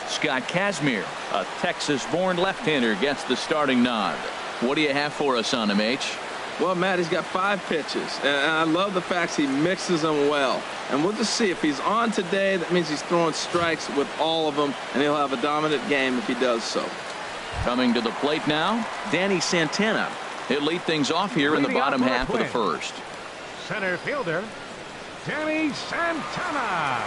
B: Scott Kazmir, a Texas-born left-hander, gets the starting nod. What do you have for us on him, H?
C: Well, Matt, he's got 5 pitches, and I love the fact he mixes them well. And we'll just see if he's on today. That means he's throwing strikes with all of them, and he'll have a dominant game if he does so.
B: Coming to the plate now, Danny Santana. He'll lead things off here in the bottom half of the first.
E: Center fielder, Danny Santana.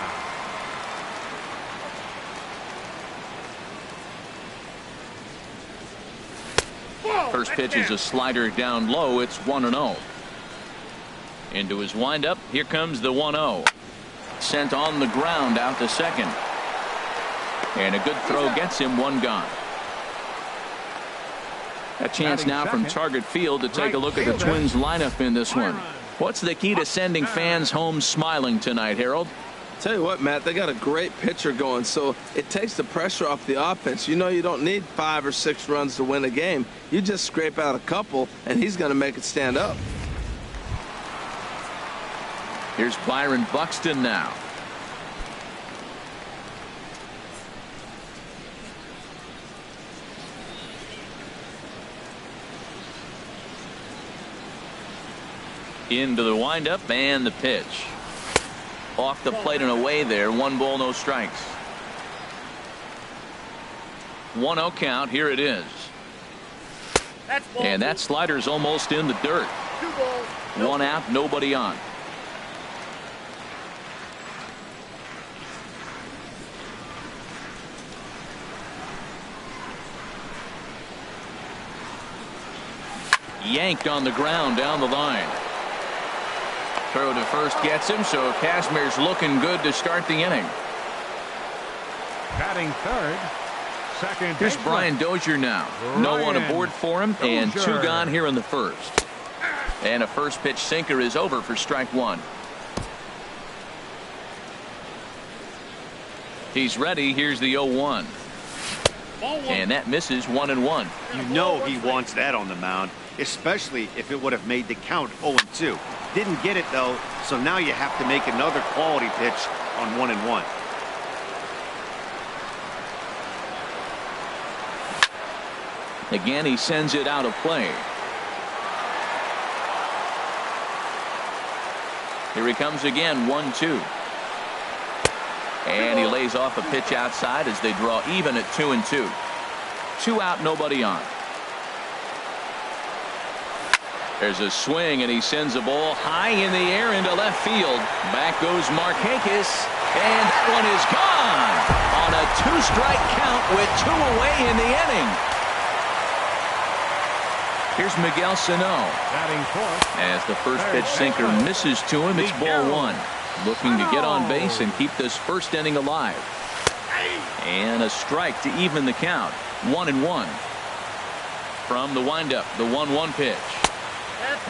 B: First pitch is a slider down low. It's 1-0. Into his windup. Here comes the 1-0. Sent on the ground out to second. And a good throw gets him 1 gone. A chance now from Target Field to take a look at the Twins lineup in this one. What's the key to sending fans home smiling tonight, Harold?
C: Tell you what, Matt, they got a great pitcher going, so it takes the pressure off the offense. You know you don't need 5 or 6 runs to win a game. You just scrape out a couple, and he's going to make it stand up.
B: Here's Byron Buxton now. Into the windup and the pitch. Off the plate and away there. 1 ball, no strikes. 1-0 count. Here it is. And that slider's almost in the dirt.
F: 2 balls.
B: 1 out, nobody on. Yanked on the ground down the line. Throw to first gets him, so Cashner's looking good to start the inning.
E: Batting third. Second.
B: Here's Brian Dozier now. No one aboard for him, and 2 gone here in the first. And a first pitch sinker is over for strike 1. He's ready. Here's the 0-1. And that misses 1-1.
D: You know he wants that on the mound, especially if it would have made the count 0-2. Didn't get it, though, so now you have to make another quality pitch on 1-1.
B: Again, he sends it out of play. Here he comes again, 1-2. And he lays off a pitch outside as they draw even at 2-2. 2 out, nobody on. There's a swing, and he sends a ball high in the air into left field. Back goes Markakis, and that one is gone on a 2-strike count with 2 away in the inning. Here's Miguel Sano.
E: Batting fourth.
B: As the first pitch sinker misses to him, it's ball 1. Looking to get on base and keep this first inning alive. And a strike to even the count. 1-1. From the windup, the 1-1 pitch.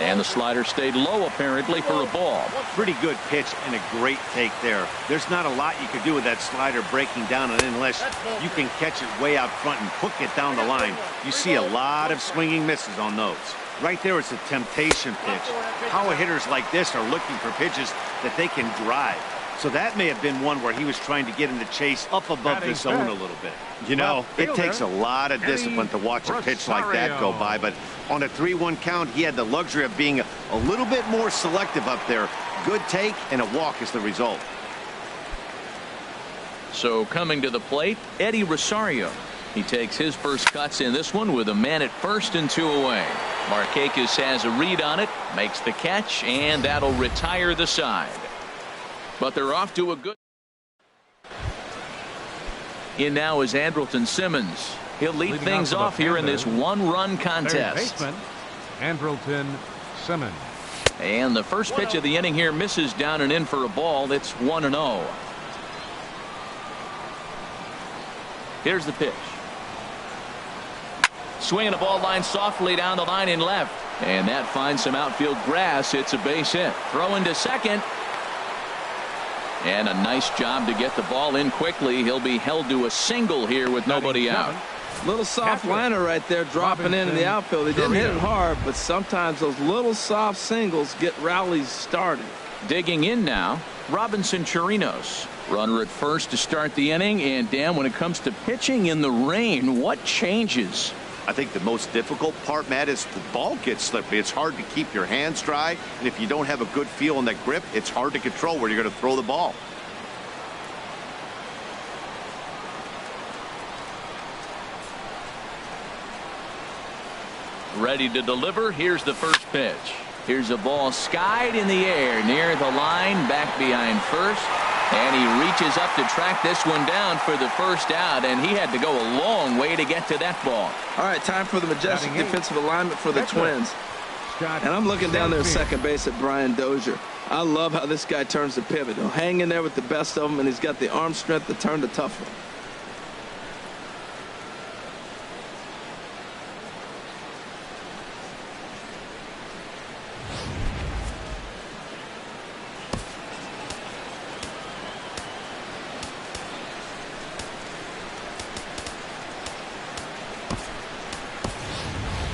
B: And the slider stayed low apparently for a ball.
D: Pretty good pitch and a great take there. There's not a lot you could do with that slider breaking down on it unless you can catch it way out front and hook it down the line. You see a lot of swinging misses on those. Right there, it's a temptation pitch. Power hitters like this are looking for pitches that they can drive. So that may have been one where he was trying to get him to chase up above the zone a little bit. You know, it takes a lot of discipline to watch a pitch like that go by, but on a 3-1 count, he had the luxury of being a little bit more selective up there. Good take and a walk is the result.
B: So coming to the plate, Eddie Rosario. He takes his first cuts in this one with a man at first and 2 away. Markakis has a read on it, makes the catch, and that'll retire the side. But they're off to a good. In now is Andrelton Simmons. He'll lead things off here in this 1-run contest.
E: Third baseman, Andrelton Simmons.
B: And the first pitch of the inning here misses down and in for a ball. It's 1-0. Here's the pitch. Swinging a ball line softly down the line in left. And that finds some outfield grass. It's a base hit. Throw into second. And a nice job to get the ball in quickly. He'll be held to a single here with nobody out.
C: Little soft liner right there dropping in the outfield. He didn't hit it hard, but sometimes those little soft singles get rallies started.
B: Digging in now, Robinson Chirinos. Runner at first to start the inning. And Dan, when it comes to pitching in the rain, what changes?
D: I think the most difficult part, Matt, is the ball gets slippery. It's hard to keep your hands dry, and if you don't have a good feel on that grip, it's hard to control where you're going to throw the ball.
B: Ready to deliver. Here's the first pitch. Here's a ball skied in the air near the line, back behind first. And he reaches up to track this one down for the first out, and he had to go a long way to get to that ball.
C: All right, time for the majestic defensive alignment for the Twins. And I'm looking down there at second base at Brian Dozier. I love how this guy turns the pivot. He'll hang in there with the best of them, and he's got the arm strength to turn the tough one.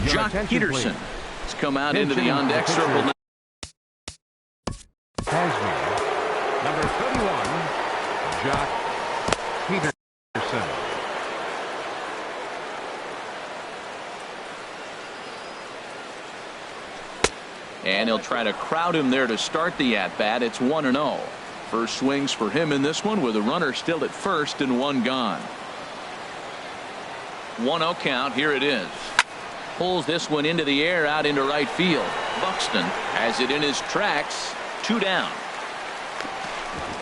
B: Jock Peterson has come out into the on-deck circle.
E: Cashner, number 31, Jock Peterson.
B: And he'll try to crowd him there to start the at-bat. It's 1-0. First swings for him in this one with a runner still at first and 1 gone. 1-0 count. Here it is. Pulls this one into the air out into right field. Buxton has it in his tracks. 2 down.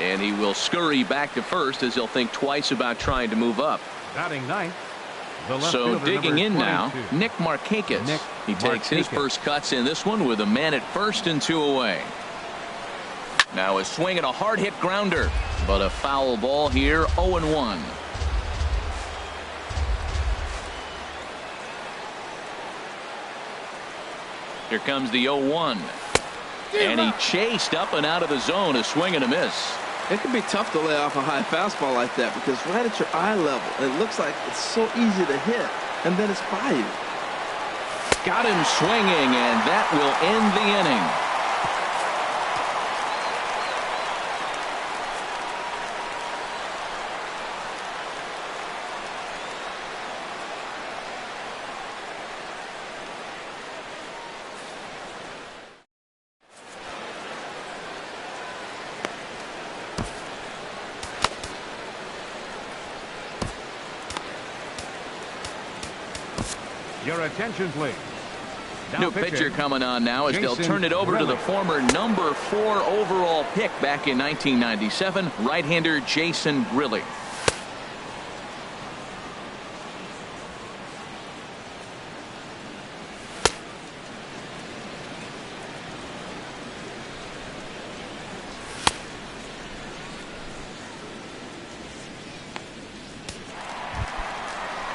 B: And he will scurry back to first as he'll think twice about trying to move up.
E: Batting ninth.
B: So digging in now, Nick Markakis. He takes his first cuts in this one with a man at first and 2 away. Now a swing and a hard hit grounder, but a foul ball here. 0-1. Here comes the 0-1. And he chased up and out of the zone. A swing and a miss.
C: It can be tough to lay off a high fastball like that because right at your eye level, it looks like it's so easy to hit, and then it's by you.
B: Got him swinging, and that will end the inning.
E: Your attention, please.
B: New pitcher coming on now as they'll turn it over to the former number 4 overall pick back in 1997, right-hander Jason Grilli.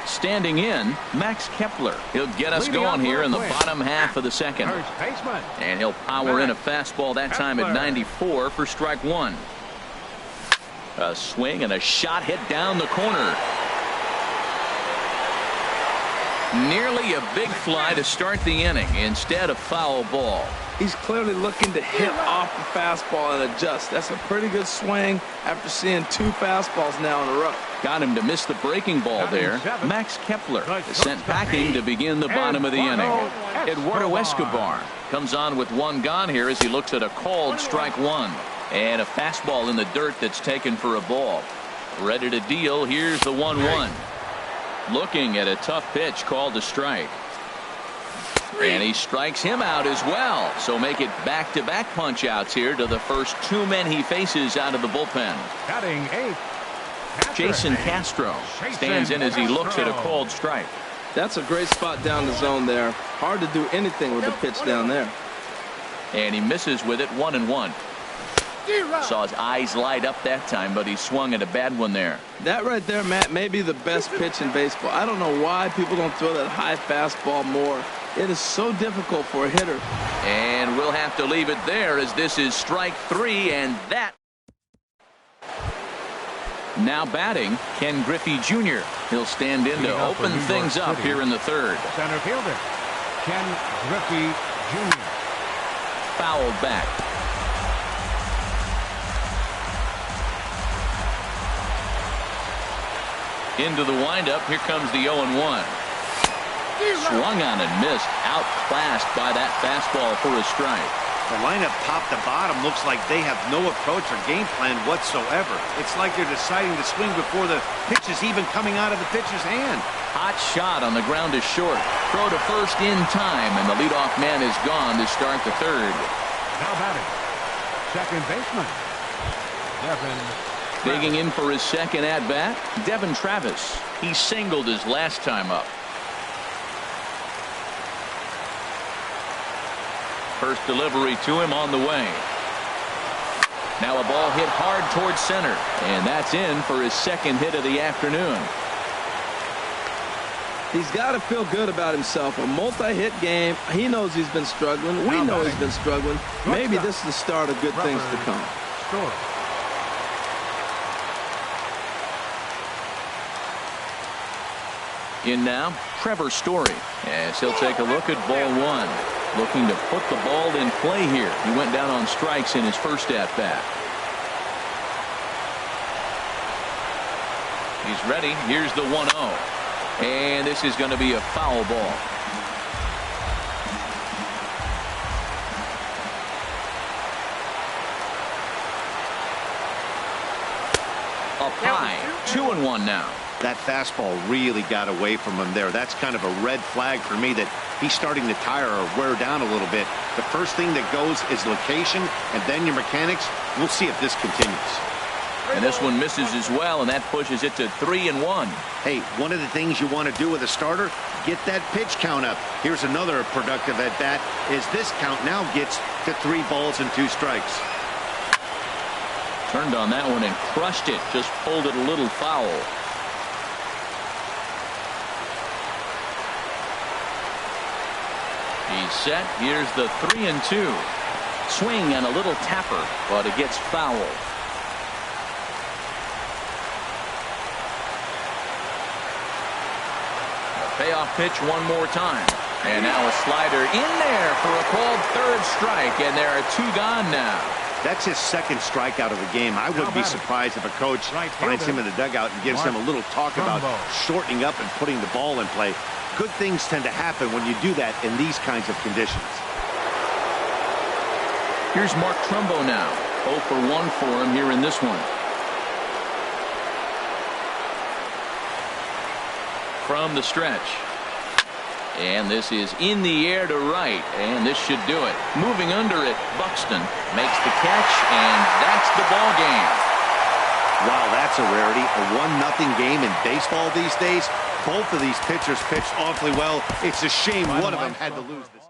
B: Standing in, Max Kepler. He'll get us going here in the bottom half of the second. And he'll power in a fastball that time at 94 for strike 1. A swing and a shot hit down the corner. Nearly a big fly to start the inning. Instead, a foul ball.
C: He's clearly looking to hit off the fastball and adjust. That's a pretty good swing after seeing 2 fastballs now in a row.
B: Got him to miss the breaking ball there. Max Kepler is sent packing to begin the bottom of the inning. Eduardo Escobar comes on with 1 gone here as he looks at a called strike 1. And a fastball in the dirt that's taken for a ball. Ready to deal. Here's the 1-1. Looking at a tough pitch called a strike. And he strikes him out as well. So make it back-to-back punch-outs here to the first 2 men he faces out of the bullpen.
E: Batting 8.
B: Jason Castro stands in as he looks at a called strike.
C: That's a great spot down the zone there. Hard to do anything with the pitch down there.
B: And he misses with it. 1-1. Saw his eyes light up that time, but he swung at a bad one there.
C: That right there, Matt, may be the best pitch in baseball. I don't know why people don't throw that high fastball more. It is so difficult for a hitter.
B: And we'll have to leave it there as this is strike 3, and that. Now batting, Ken Griffey Jr. He'll stand in to open things up here in the 3rd.
E: Center fielder, Ken Griffey Jr.
B: Fouled back. Into the windup. Here comes the 0-1. Swung on and missed. Outclassed by that fastball for a strike.
D: The lineup top to bottom looks like they have no approach or game plan whatsoever. It's like they're deciding to swing before the pitch is even coming out of the pitcher's hand.
B: Hot shot on the ground is short. Throw to first in time, and the leadoff man is gone to start the 3rd.
E: Now batting, second baseman, Devon.
B: Digging in for his second at-bat, Devon Travis. He singled his last time up. First delivery to him on the way. Now a ball hit hard towards center, and that's in for his second hit of the afternoon.
C: He's got to feel good about himself. A multi-hit game. He knows he's been struggling. We know he's been struggling. Maybe this is the start of good things to come.
B: In now, Trevor Story, as he'll take a look at ball 1. Looking to put the ball in play here. He went down on strikes in his first at-bat. He's ready. Here's the 1-0. And this is going to be a foul ball. Up high. 2-1 now.
D: That fastball really got away from him there. That's kind of a red flag for me that he's starting to tire or wear down a little bit. The first thing that goes is location and then your mechanics. We'll see if this continues.
B: And this one misses as well, and that pushes it to 3-1.
D: Hey, one of the things you want to do with a starter, get that pitch count up. Here's another productive at bat, is this count now gets to 3 balls and 2 strikes.
B: Turned on that one and crushed it. Just pulled it a little foul. He's set. Here's the 3-2. Swing and a little tapper, but it gets foul. Payoff pitch one more time. And now a slider in there for a called 3rd strike, and there are 2 gone now.
D: That's his 2nd strikeout of the game. I wouldn't be surprised if a coach finds him in the dugout and gives him a little talk about shortening up and putting the ball in play. Good things tend to happen when you do that in these kinds of conditions.
B: Here's Mark Trumbo now. 0 for 1 for him here in this one. From the stretch. And this is in the air to right, and this should do it. Moving under it, Buxton makes the catch, and that's the ball game.
D: Wow, that's a rarity. A 1-0 game in baseball these days. Both of these pitchers pitched awfully well. It's a shame one of them had to lose this.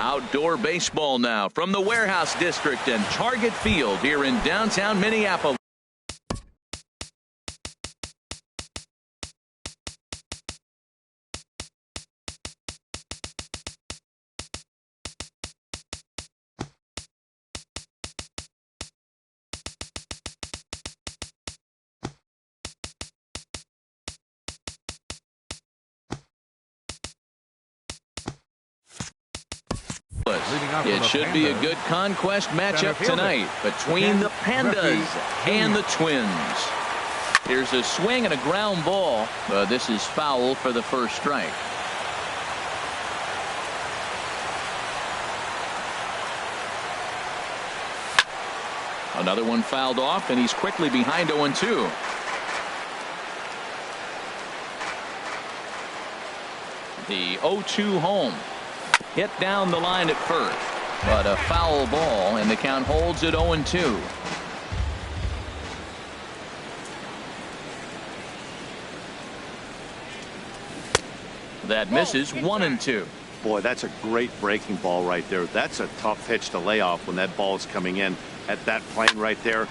B: Outdoor baseball now from the Warehouse District and Target Field here in downtown Minneapolis. It should be a good conquest matchup tonight between the Pandas and the Twins. Here's a swing and a ground ball, but this is foul for the first strike. Another one fouled off, and he's quickly behind 0-2. The 0-2 home. Hit down the line at first, but a foul ball, and the count holds at 0-2. That misses 1-2.
D: Boy, that's a great breaking ball right there. That's a tough pitch to lay off when that ball is coming in at that plane right there.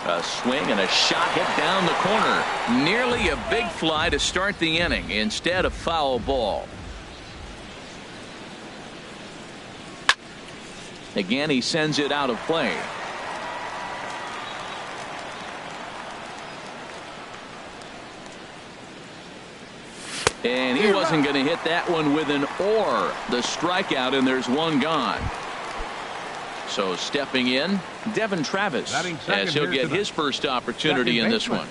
B: A swing and a shot hit down the corner. Nearly a big fly to start the inning. Instead, a foul ball. Again, he sends it out of play. And he wasn't going to hit that one with an or. The strikeout, and there's one gone. So stepping in, Devon Travis, as he'll get his first opportunity in this one.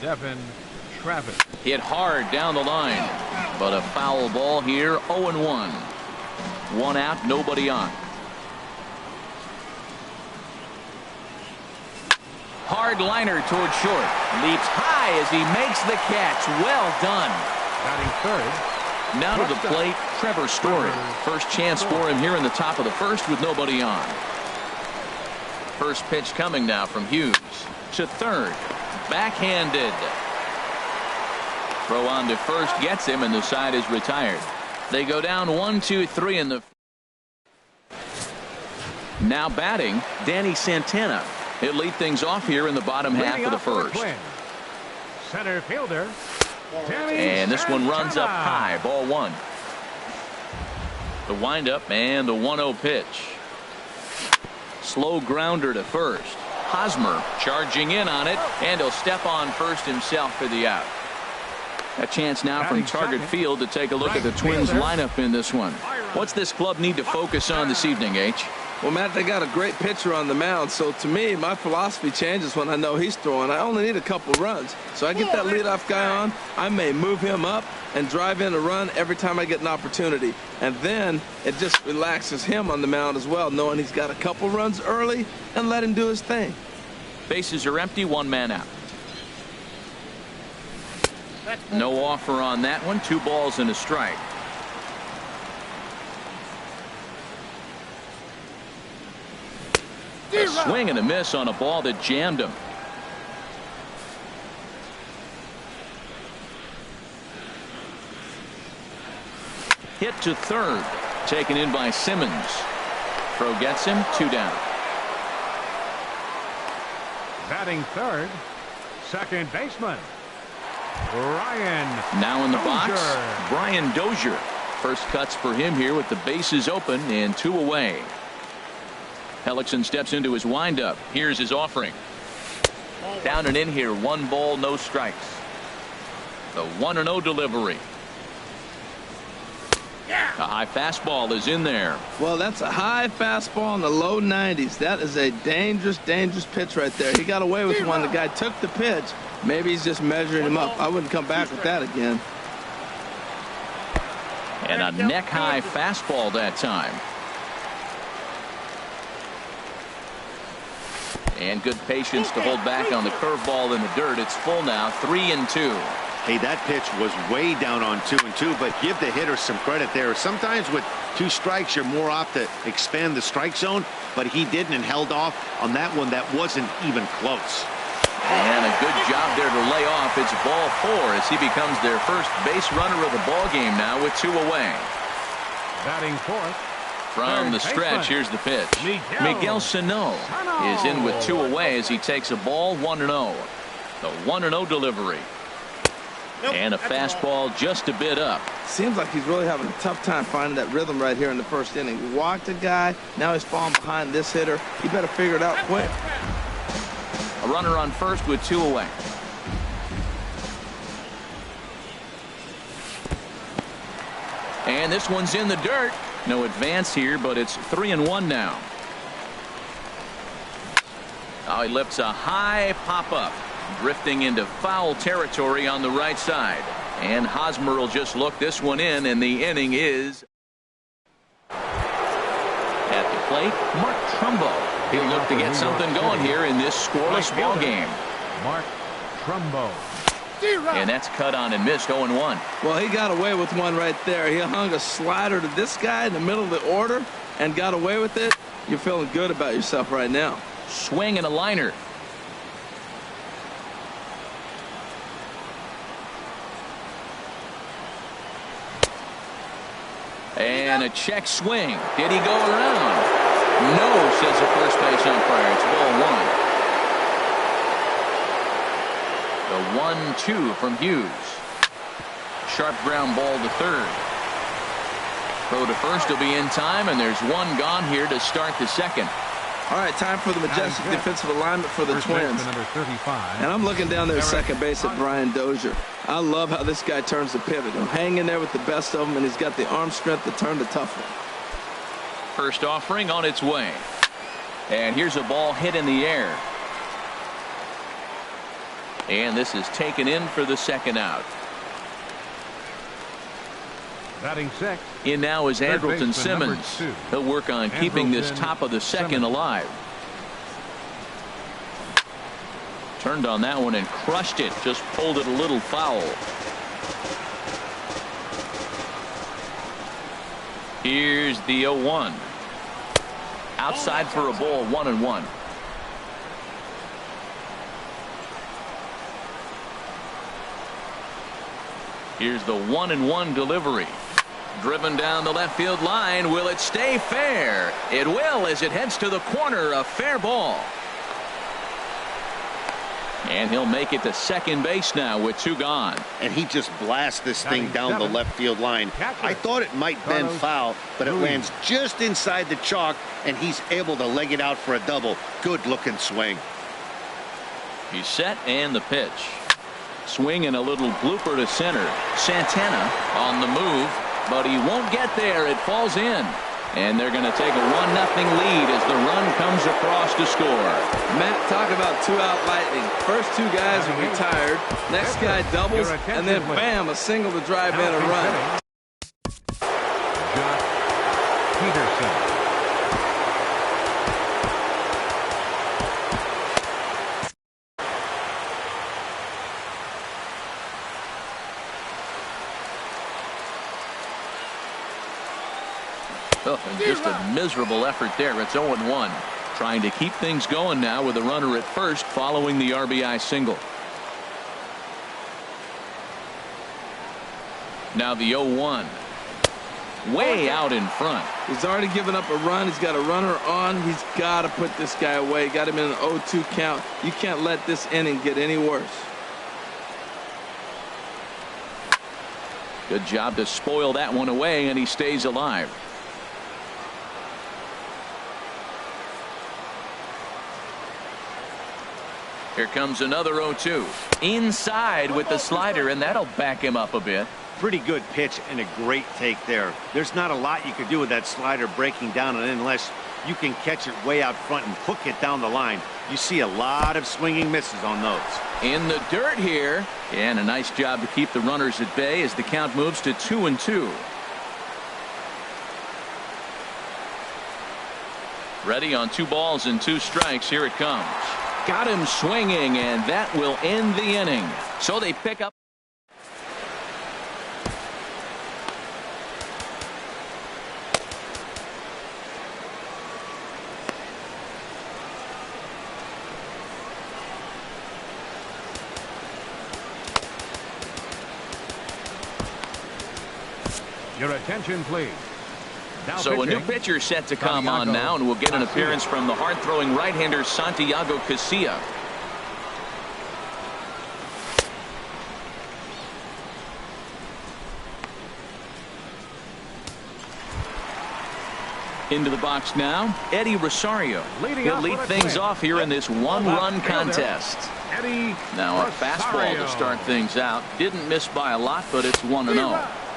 E: Devon Travis.
B: Hit hard down the line, but a foul ball here, 0-1. One out, nobody on. Hard liner toward short. Leaps high as he makes the catch. Well done.
E: Batting third.
B: Now to the plate, Trevor Story. First chance for him here in the top of the first with nobody on. First pitch coming now from Hughes. To third. Backhanded. Throw on to first gets him, and the side is retired. They go down 1-2-3 in the. Now batting, Danny Santana. He'll lead things off here in the bottom half of the first.
E: Center fielder.
B: And this one runs up high. Ball one. The windup and the 1-0 pitch. Slow grounder to first. Hosmer charging in on it, and he'll step on first himself for the out. A chance now from Target Field to take a look at the Twins lineup in this one. What's this club need to focus on this evening, H?
C: Well, Matt, they got a great pitcher on the mound, so to me, my philosophy changes when I know he's throwing. I only need a couple runs. So I get that leadoff guy on, I may move him up and drive in a run every time I get an opportunity. And then it just relaxes him on the mound as well, knowing he's got a couple runs early, and let him do his thing.
B: Bases are empty, one man out. No offer on that one. 2 balls and a strike. A swing and a miss on a ball that jammed him. Hit to third. Taken in by Simmons. Throw gets him. 2 down.
E: Batting third. Second baseman. Brian.
B: Now in the box,
E: Dozier.
B: Brian Dozier. First cuts for him here with the bases open and 2 away. Hellickson steps into his windup. Here's his offering. Down and in here. 1 ball, no strikes. The 1-0 delivery. A high fastball is in there.
C: Well, that's a high fastball in the low 90s. That is a dangerous, dangerous pitch right there. He got away with one. The guy took the pitch. Maybe he's just measuring him up. I wouldn't come back with that again.
B: And a neck-high fastball that time. And good patience to hold back on the curveball in the dirt. It's full now, 3-2.
D: Hey, that pitch was way down on 2-2, but give the hitter some credit there. Sometimes with 2 strikes, you're more apt to expand the strike zone, but he didn't and held off on that one that wasn't even close.
B: And a good job there to lay off. It's ball 4 as he becomes their first base runner of the ball game now with 2 away.
E: Batting fourth.
B: From the stretch, here's the pitch. Miguel Sano is in with 2 away as he takes a ball 1-0. The 1-0 delivery. And a fastball just a bit up.
C: Seems like he's really having a tough time finding that rhythm right here in the first inning. He walked a guy. Now he's falling behind this hitter. He better figure it out quick.
B: A runner on first with 2 away. And this one's in the dirt. No advance here, but it's 3-1 now. Oh, he lifts a high pop-up. Drifting into foul territory on the right side. And Hosmer will just look this one in, and the inning is at the plate. Mark Trumbo. He'll look to get something going here in this scoreless ball game.
E: Mark Trumbo.
B: And that's cut on and missed 0-1.
C: Well, he got away with one right there. He hung a slider to this guy in the middle of the order and got away with it. You're feeling good about yourself right now.
B: Swing and a liner. And a check swing. Did he go around? No, says the first base umpire. It's ball 1. The 1-2 from Hughes. Sharp ground ball to third. Throw to first will be in time, and there's one gone here to start the second.
C: All right, time for the majestic defensive alignment for the Twins.
E: Number 35.
C: And I'm looking down there at second base at Brian Dozier. I love how this guy turns the pivot. He'll hang in there with the best of them, and he's got the arm strength to turn the tough one.
B: First offering on its way. And here's a ball hit in the air. And this is taken in for the second out.
E: Batting sixth.
B: In now is Andrelton Simmons. He'll work on keeping this top of the second alive. Turned on that one and crushed it. Just pulled it a little foul. Here's the 0-1. Outside for a ball, 1-1. Here's the 1-1 delivery. Driven down the left field line. Will it stay fair? It will as it heads to the corner. A fair ball. And he'll make it to second base now with 2 gone.
D: And he just blasts this thing down the left field line. I thought it might bend foul, but it lands just inside the chalk, and he's able to leg it out for a double. Good looking swing.
B: He's set and the pitch. Swing and a little blooper to center. Santana on the move, but he won't get there. It falls in. And they're going to take a 1-0 lead as the run comes across to score.
C: Matt, talk about 2-out lightning. First 2 guys are retired. Next guy doubles, and then bam, a single to drive in a run.
E: Josh Peterson.
B: Oh, and just a miserable effort there. It's 0-1. Trying to keep things going now with a runner at first following the RBI single. Now the 0-1. Way out in front.
C: He's already given up a run. He's got a runner on. He's got to put this guy away. Got him in an 0-2 count. You can't let this inning get any worse.
B: Good job to spoil that one away, and he stays alive. Here comes another 0-2. Inside with the slider, and that'll back him up a bit.
D: Pretty good pitch and a great take there. There's not a lot you could do with that slider breaking down unless you can catch it way out front and hook it down the line. You see a lot of swinging misses on those.
B: In the dirt here, and a nice job to keep the runners at bay as the count moves to 2-2. Ready on 2 balls and 2 strikes. Here it comes. Got him swinging, and that will end the inning. So they pick up.
E: Your attention, please.
B: So a new pitcher set to come on now, and we'll get an appearance from the hard-throwing right-hander Santiago Casilla. Into the box now, Eddie Rosario. He'll lead things off here in this one-run contest. Now a fastball to start things out. Didn't miss by a lot, but it's 1-0.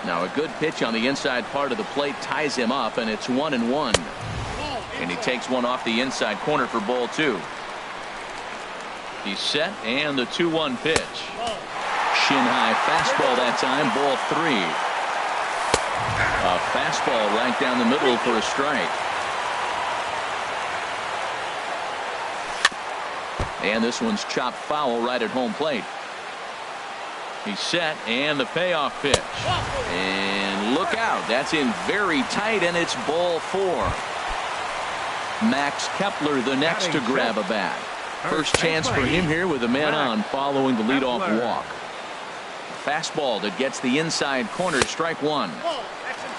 B: Now a good pitch on the inside part of the plate ties him up, and it's 1-1. And he takes one off the inside corner for ball 2. He's set, and the 2-1 pitch. Shin high fastball that time, ball 3. A fastball right down the middle for a strike. And this one's chopped foul right at home plate. He's set, and the payoff pitch. And look out, that's in very tight, and it's ball 4. Max Kepler the next to grab a bat. First chance for him here with a man on following the leadoff walk. Fastball that gets the inside corner, strike 1.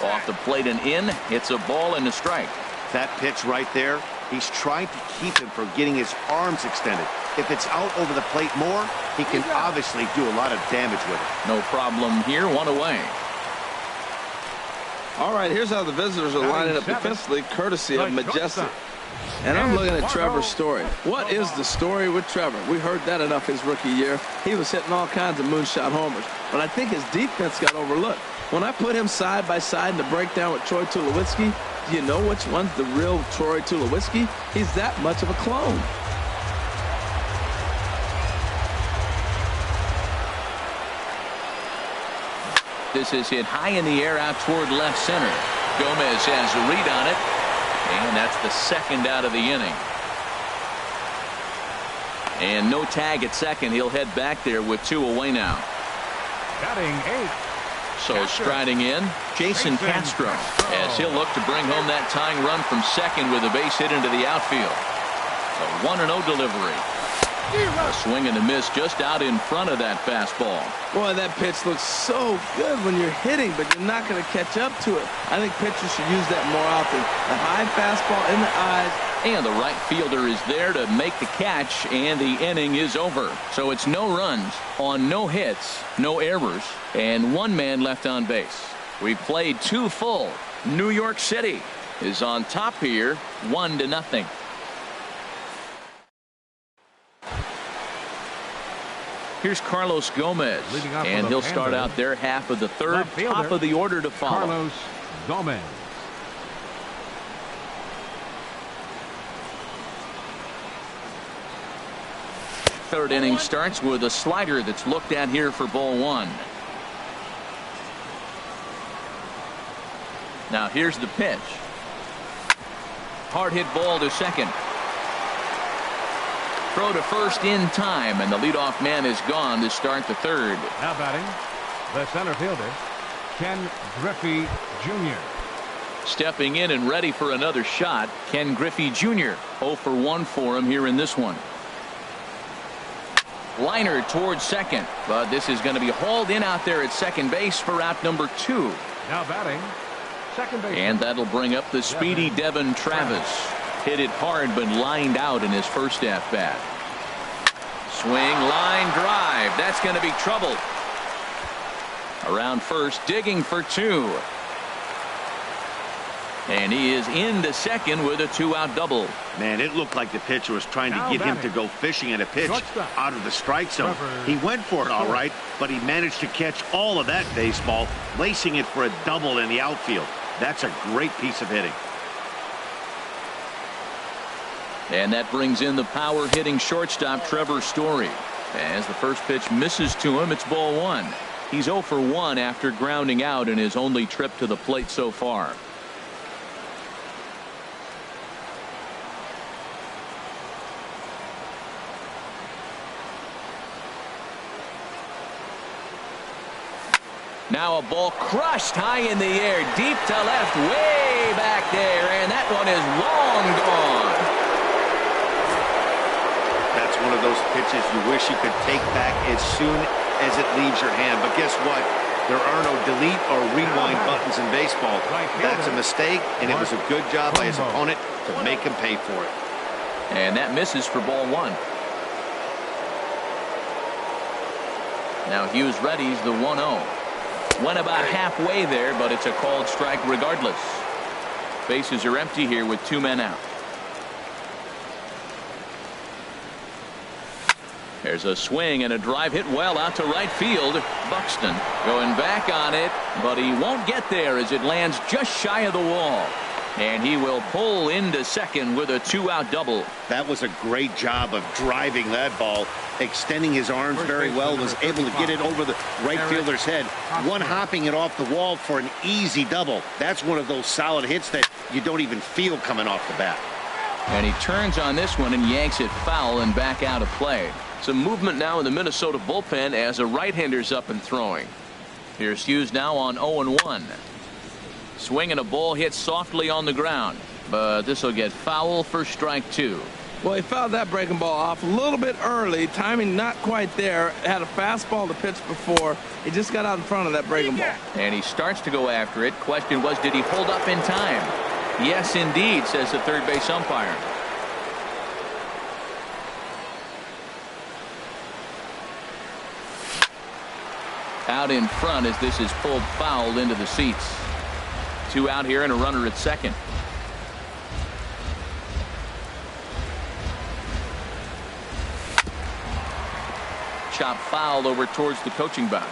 B: Off the plate and in, it's a ball and a strike.
D: That pitch right there, he's trying to keep him from getting his arms extended. If it's out over the plate more, he can obviously do a lot of damage with it.
B: No problem here, 1 away.
C: All right, here's how the visitors are lining up defensively, courtesy of Majestic. And I'm looking at Trevor's story. What is the story with Trevor? We heard that enough his rookie year. He was hitting all kinds of moonshot homers. But I think his defense got overlooked. When I put him side by side in the breakdown with Troy Tulowitzki, do you know which one's the real Troy Tulowitzki? He's that much of a clone.
B: This is hit high in the air out toward left center. Gomez has a read on it. And that's the second out of the inning. And no tag at second. He'll head back there with 2 away now.
E: Batting 8.
B: So striding in, Jason Castro, as he'll look to bring home that tying run from second with a base hit into the outfield. A 1-0 delivery. A swing and a miss just out in front of that fastball.
C: Boy, that pitch looks so good when you're hitting, but you're not going to catch up to it. I think pitchers should use that more often. The high fastball in the eyes.
B: And the right fielder is there to make the catch, and the inning is over. So it's no runs on no hits, no errors, and 1 man left on base. We've played 2 full. New York City is on top here, 1-0. Here's Carlos Gomez, and he'll start out their half of the third, top of the order to follow.
E: Carlos Gomez.
B: Third inning starts with a slider that's looked at here for ball 1. Now here's the pitch. Hard hit ball to second. Throw to first in time, and the leadoff man is gone to start the third.
E: Now batting, the center fielder, Ken Griffey Jr.
B: Stepping in and ready for another shot, Ken Griffey Jr. 0 for 1 for him here in this one. Liner towards second, but this is going to be hauled in out there at second base for out number 2.
E: Now batting, second base.
B: And that'll bring up the speedy Devon Travis. Hit it hard, but lined out in his first at-bat. Swing, line drive. That's going to be trouble. Around first, digging for 2. And he is into second with a 2-out double.
D: Man, it looked like the pitcher was trying to get him to go fishing at a pitch out of the strike zone. He went for it all right, but he managed to catch all of that baseball, lacing it for a double in the outfield. That's a great piece of hitting.
B: And that brings in the power-hitting shortstop Trevor Story. As the first pitch misses to him, it's ball 1. He's 0 for 1 after grounding out in his only trip to the plate so far. Now a ball crushed high in the air, deep to left, way back there, and that one is long gone.
D: That's one of those pitches you wish you could take back as soon as it leaves your hand. But guess what? There are no delete or rewind buttons in baseball. That's a mistake, and it was a good job by his opponent to make him pay for it.
B: And that misses for ball 1. Now Hughes readies the 1-0. Went about halfway there, but it's a called strike regardless. Bases are empty here with 2 men out. There's a swing and a drive hit well out to right field. Buxton going back on it, but he won't get there as it lands just shy of the wall. And he will pull into second with a 2-out double.
D: That was a great job of driving that ball, extending his arms very well, was able to get it over the right fielder's head, one-hopping it off the wall for an easy double. That's one of those solid hits that you don't even feel coming off the bat.
B: And he turns on this one and yanks it foul and back out of play. Some movement now in the Minnesota bullpen as a right-hander's up and throwing. Here's Hughes now on 0-1. Swing and a ball hit softly on the ground, but this will get foul for strike 2.
C: Well, he fouled that breaking ball off a little bit early. Timing not quite there. Had a fastball to pitch before. He just got out in front of that breaking ball.
B: And he starts to go after it. Question was, did he hold up in time? Yes, indeed, says the third base umpire. Out in front as this is pulled foul into the seats. 2 out here and a runner at second. Chop foul over towards the coaching box.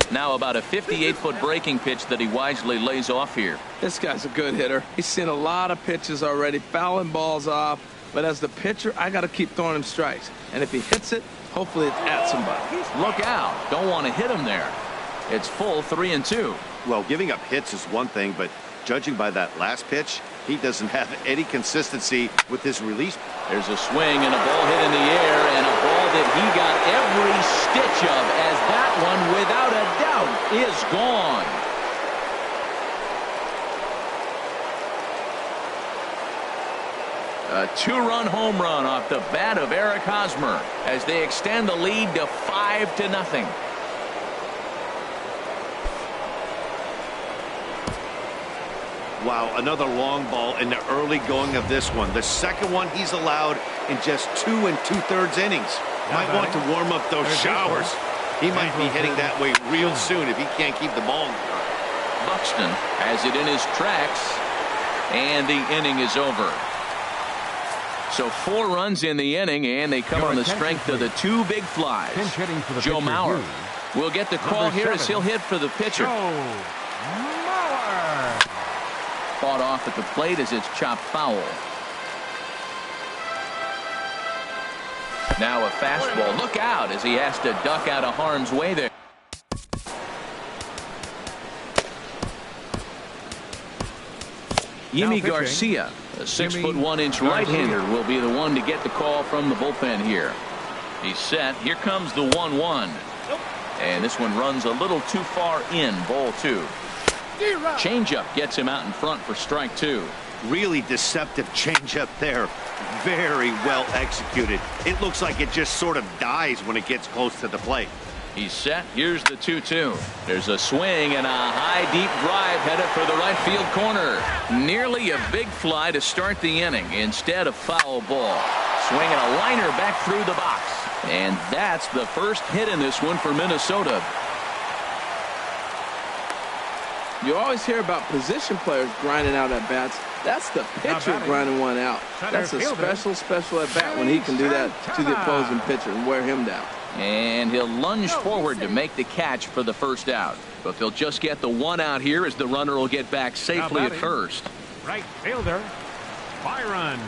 B: Now about a 58-foot breaking pitch that he wisely lays off here.
C: This guy's a good hitter. He's seen a lot of pitches already, fouling balls off. But as the pitcher, I got to keep throwing him strikes. And if he hits it, hopefully it's at somebody.
B: Look out. Don't want to hit him there. It's full 3-2.
D: Well, giving up hits is one thing, but judging by that last pitch, he doesn't have any consistency with his release.
B: There's a swing and a ball hit in the air, and a ball that he got every stitch of, as that one, without a doubt, is gone. A 2-run home run off the bat of Eric Hosmer as they extend the lead to 5-0.
D: Wow, another long ball in the early going of this one. The second one he's allowed in just 2 2/3 innings. Might want to warm up those showers. He might be heading that way real soon if he can't keep the ball in the yard.
B: Buxton has it in his tracks, and the inning is over. So 4 runs in the inning, and they come on the strength of the 2 big flies. Joe Mauer will get the call here as he'll hit for the pitcher. Fought off at the plate as it's chopped foul. Now a fastball. Look out as he has to duck out of harm's way there. Yimi Garcia, a 6'1" right-hander, will be the one to get the call from the bullpen here. He's set. Here comes the 1-1. And this one runs a little too far in. Ball 2. Changeup gets him out in front for strike 2.
D: Really deceptive changeup there. Very well executed. It looks like it just sort of dies when it gets close to the plate.
B: He's set. Here's the 2-2. There's a swing and a high deep drive headed for the right field corner. Nearly a big fly to start the inning. Instead, a foul ball. Swinging a liner back through the box. And that's the first hit in this one for Minnesota.
C: You always hear about position players grinding out at bats. That's the pitcher grinding one out. That's a special at bat when he can do that to the opposing pitcher and wear him down.
B: And he'll lunge forward to make the catch for the first out. But they'll just get the 1 out here as the runner will get back safely at first.
E: Right fielder, Byron.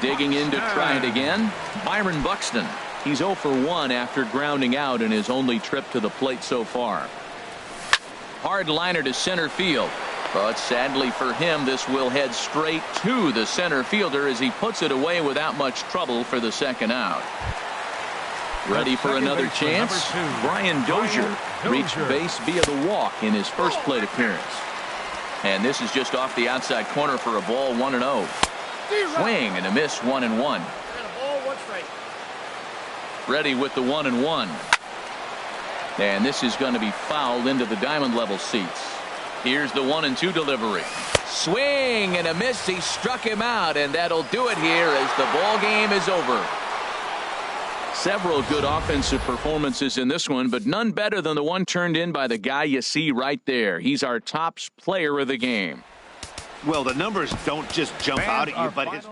B: Digging in to try it again, Byron Buxton. He's 0 for 1 after grounding out in his only trip to the plate so far. Hard liner to center field. But sadly for him, this will head straight to the center fielder as he puts it away without much trouble for the second out. Ready for another chance? Brian Dozier reached base via the walk in his first plate appearance. And this is just off the outside corner for a ball, 1-0. Swing and a miss, 1-1. Ready with the 1-1. And this is going to be fouled into the diamond level seats. Here's the 1-2 delivery. Swing and a miss. He struck him out, and that'll do it here as the ball game is over. Several good offensive performances in this one, but none better than the one turned in by the guy you see right there. He's our top player of the game.
D: Well, the numbers don't just jump out at you, but his